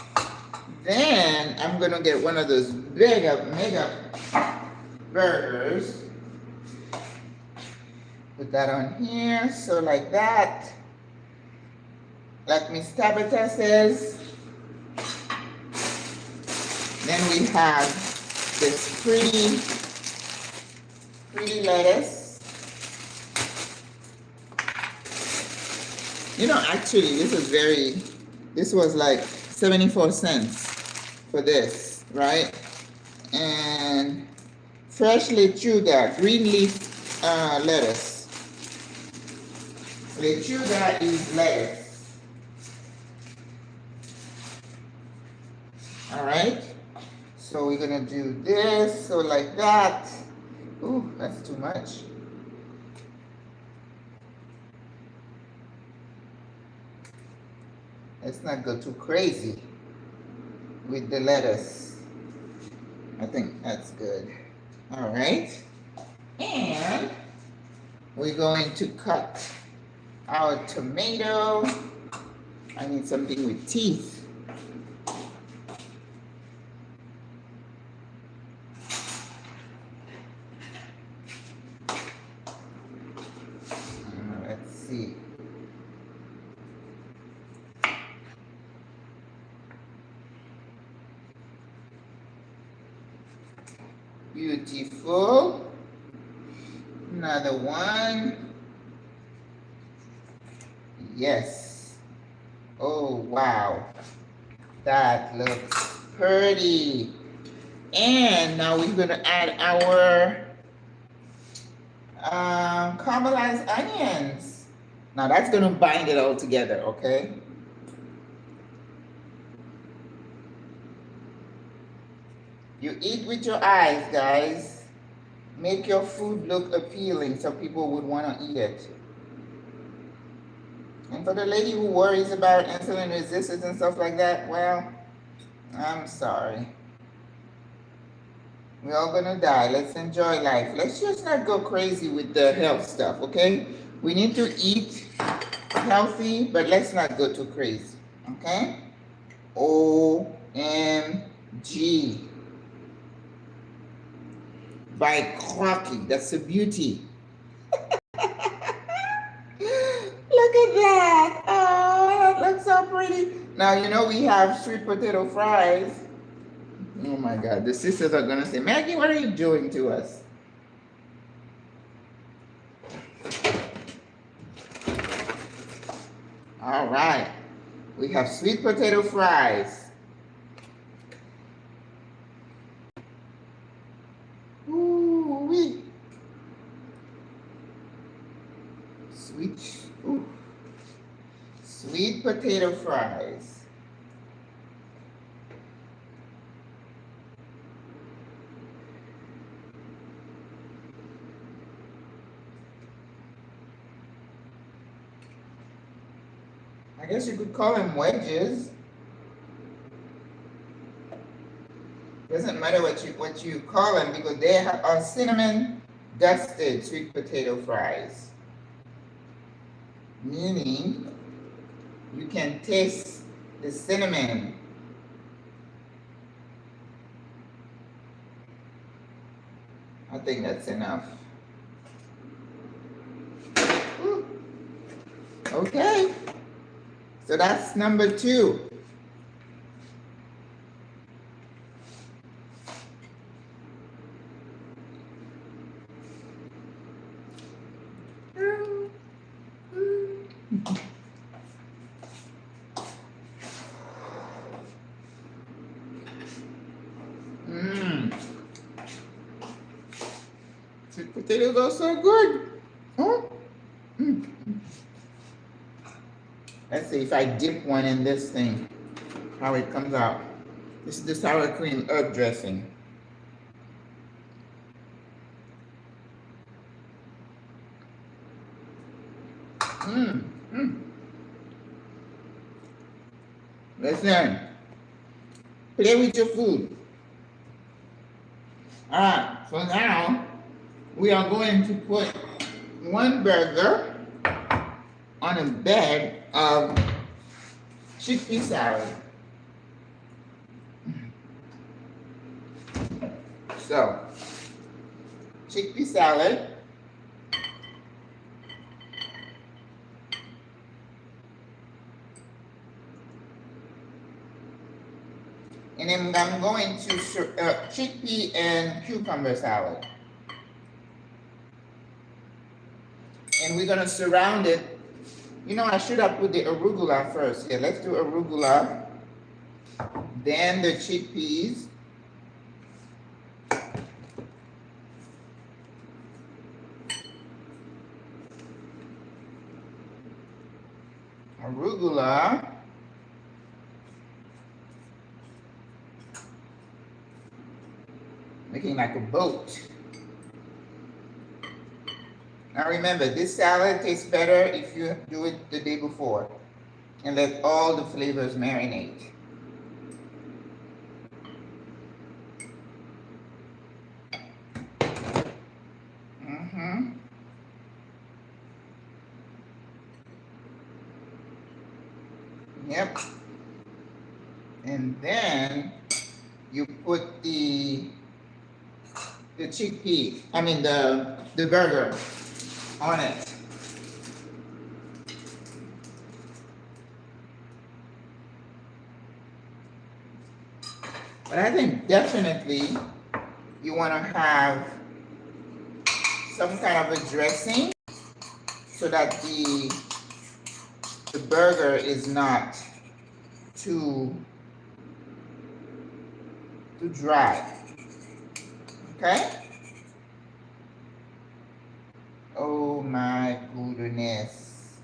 [SPEAKER 1] Then I'm gonna get one of those mega burgers. Put that on here, so like that. Like Miss Tabitha says. Then we have this pretty lettuce. You know, actually, this was like 74 cents for this, right? And fresh lechuga, green leaf lettuce. Lechuga is lettuce. All right. So we're gonna do this, so like that. Ooh, that's too much. Let's not go too crazy with the lettuce. I think that's good. All right. And we're going to cut our tomato. I need something with teeth. Let's see. Beautiful. Another one. Yes. Oh, wow. That looks pretty. And now we're going to add our caramelized onions. Now that's going to bind it all together, okay? You eat with your eyes, guys. Make your food look appealing so people would want to eat it. And for the lady who worries about insulin resistance and stuff like that, well, I'm sorry. We're all gonna die. Let's enjoy life. Let's just not go crazy with the health stuff, okay? We need to eat healthy, but let's not go too crazy, okay? OMG. By Crocky, that's a beauty. Look at that. Oh, that looks so pretty. Now, you know we have sweet potato fries. Oh my God, the sisters are gonna say, Maggie, what are you doing to us? All right, we have sweet potato fries. Ooh-wee. Sweet potato fries. I guess you could call them wedges. Doesn't matter what you call them because they are cinnamon dusted sweet potato fries. Meaning you can taste the cinnamon. I think that's enough. Woo. Okay. So that's number 2. Sweet potatoes are so good. Huh? Let's see if I dip one in this thing, how it comes out. This is the sour cream herb dressing. Listen, play with your food. All right, so now we are going to put one burger on a bed of chickpea salad. So, chickpea salad. And then I'm going to chickpea and cucumber salad. And we're going to surround it. You know, I should have put the arugula first. Yeah, let's do arugula. Then the chickpeas. Arugula. Making like a boat. Now remember, this salad tastes better if you do it the day before and let all the flavors marinate. Yep. And then you put the chickpea, I mean the burger on it. But I think definitely you want to have some kind of a dressing so that the burger is not too dry. Okay? Oh my goodness.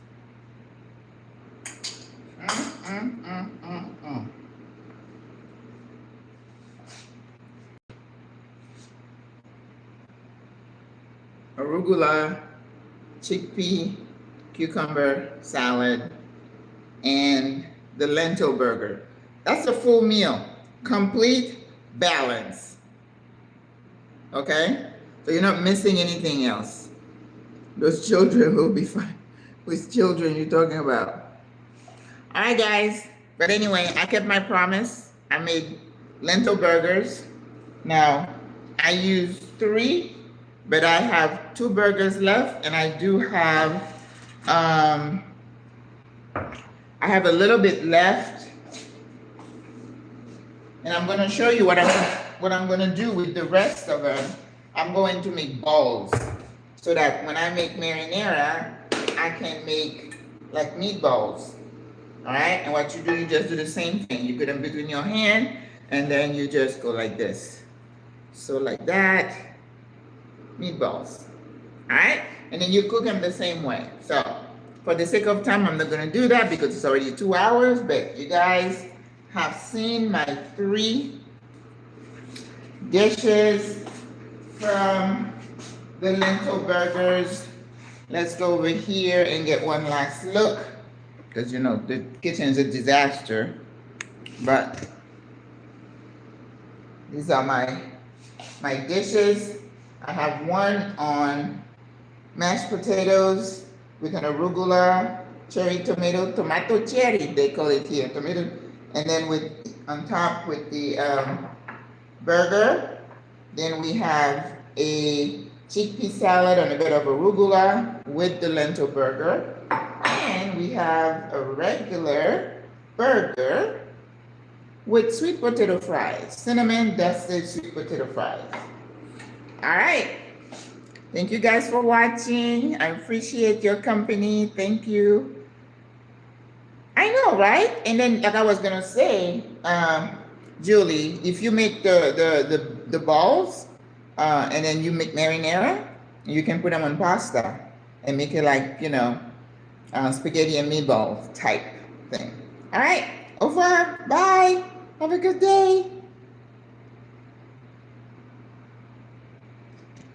[SPEAKER 1] Arugula, chickpea, cucumber salad, and the lentil burger. That's a full meal. Complete balance. Okay? So you're not missing anything else. Those children will be fine. Which children you talking about? All right, guys. But anyway, I kept my promise. I made lentil burgers. Now, I used 3, but I have 2 burgers left, and I do have, I have a little bit left. And I'm going to show you what I'm going to do with the rest of them. I'm going to make balls so that when I make marinara, I can make like meatballs. All right, and what you do, you just do the same thing. You put them between your hand, and then you just go like this. So like that, meatballs. All right, and then you cook them the same way. So for the sake of time, I'm not gonna do that because it's already 2 hours, but you guys have seen my 3 dishes from the lentil burgers. Let's go over here and get one last look. Because you know the kitchen is a disaster, but these are my dishes. I have one on mashed potatoes with an arugula, cherry tomato, tomato cherry they call it here, tomato, and then with on top with the burger. Then we have a chickpea salad on a bit of arugula with the lentil burger. And we have a regular burger with sweet potato fries, cinnamon dusted sweet potato fries. All right. Thank you guys for watching. I appreciate your company. Thank you. I know, right? And then, like I was gonna say, Julie, if you make the balls, and then you make marinara, you can put them on pasta and make it like, you know, spaghetti and meatball type thing. All right, over. Bye. Have a good day.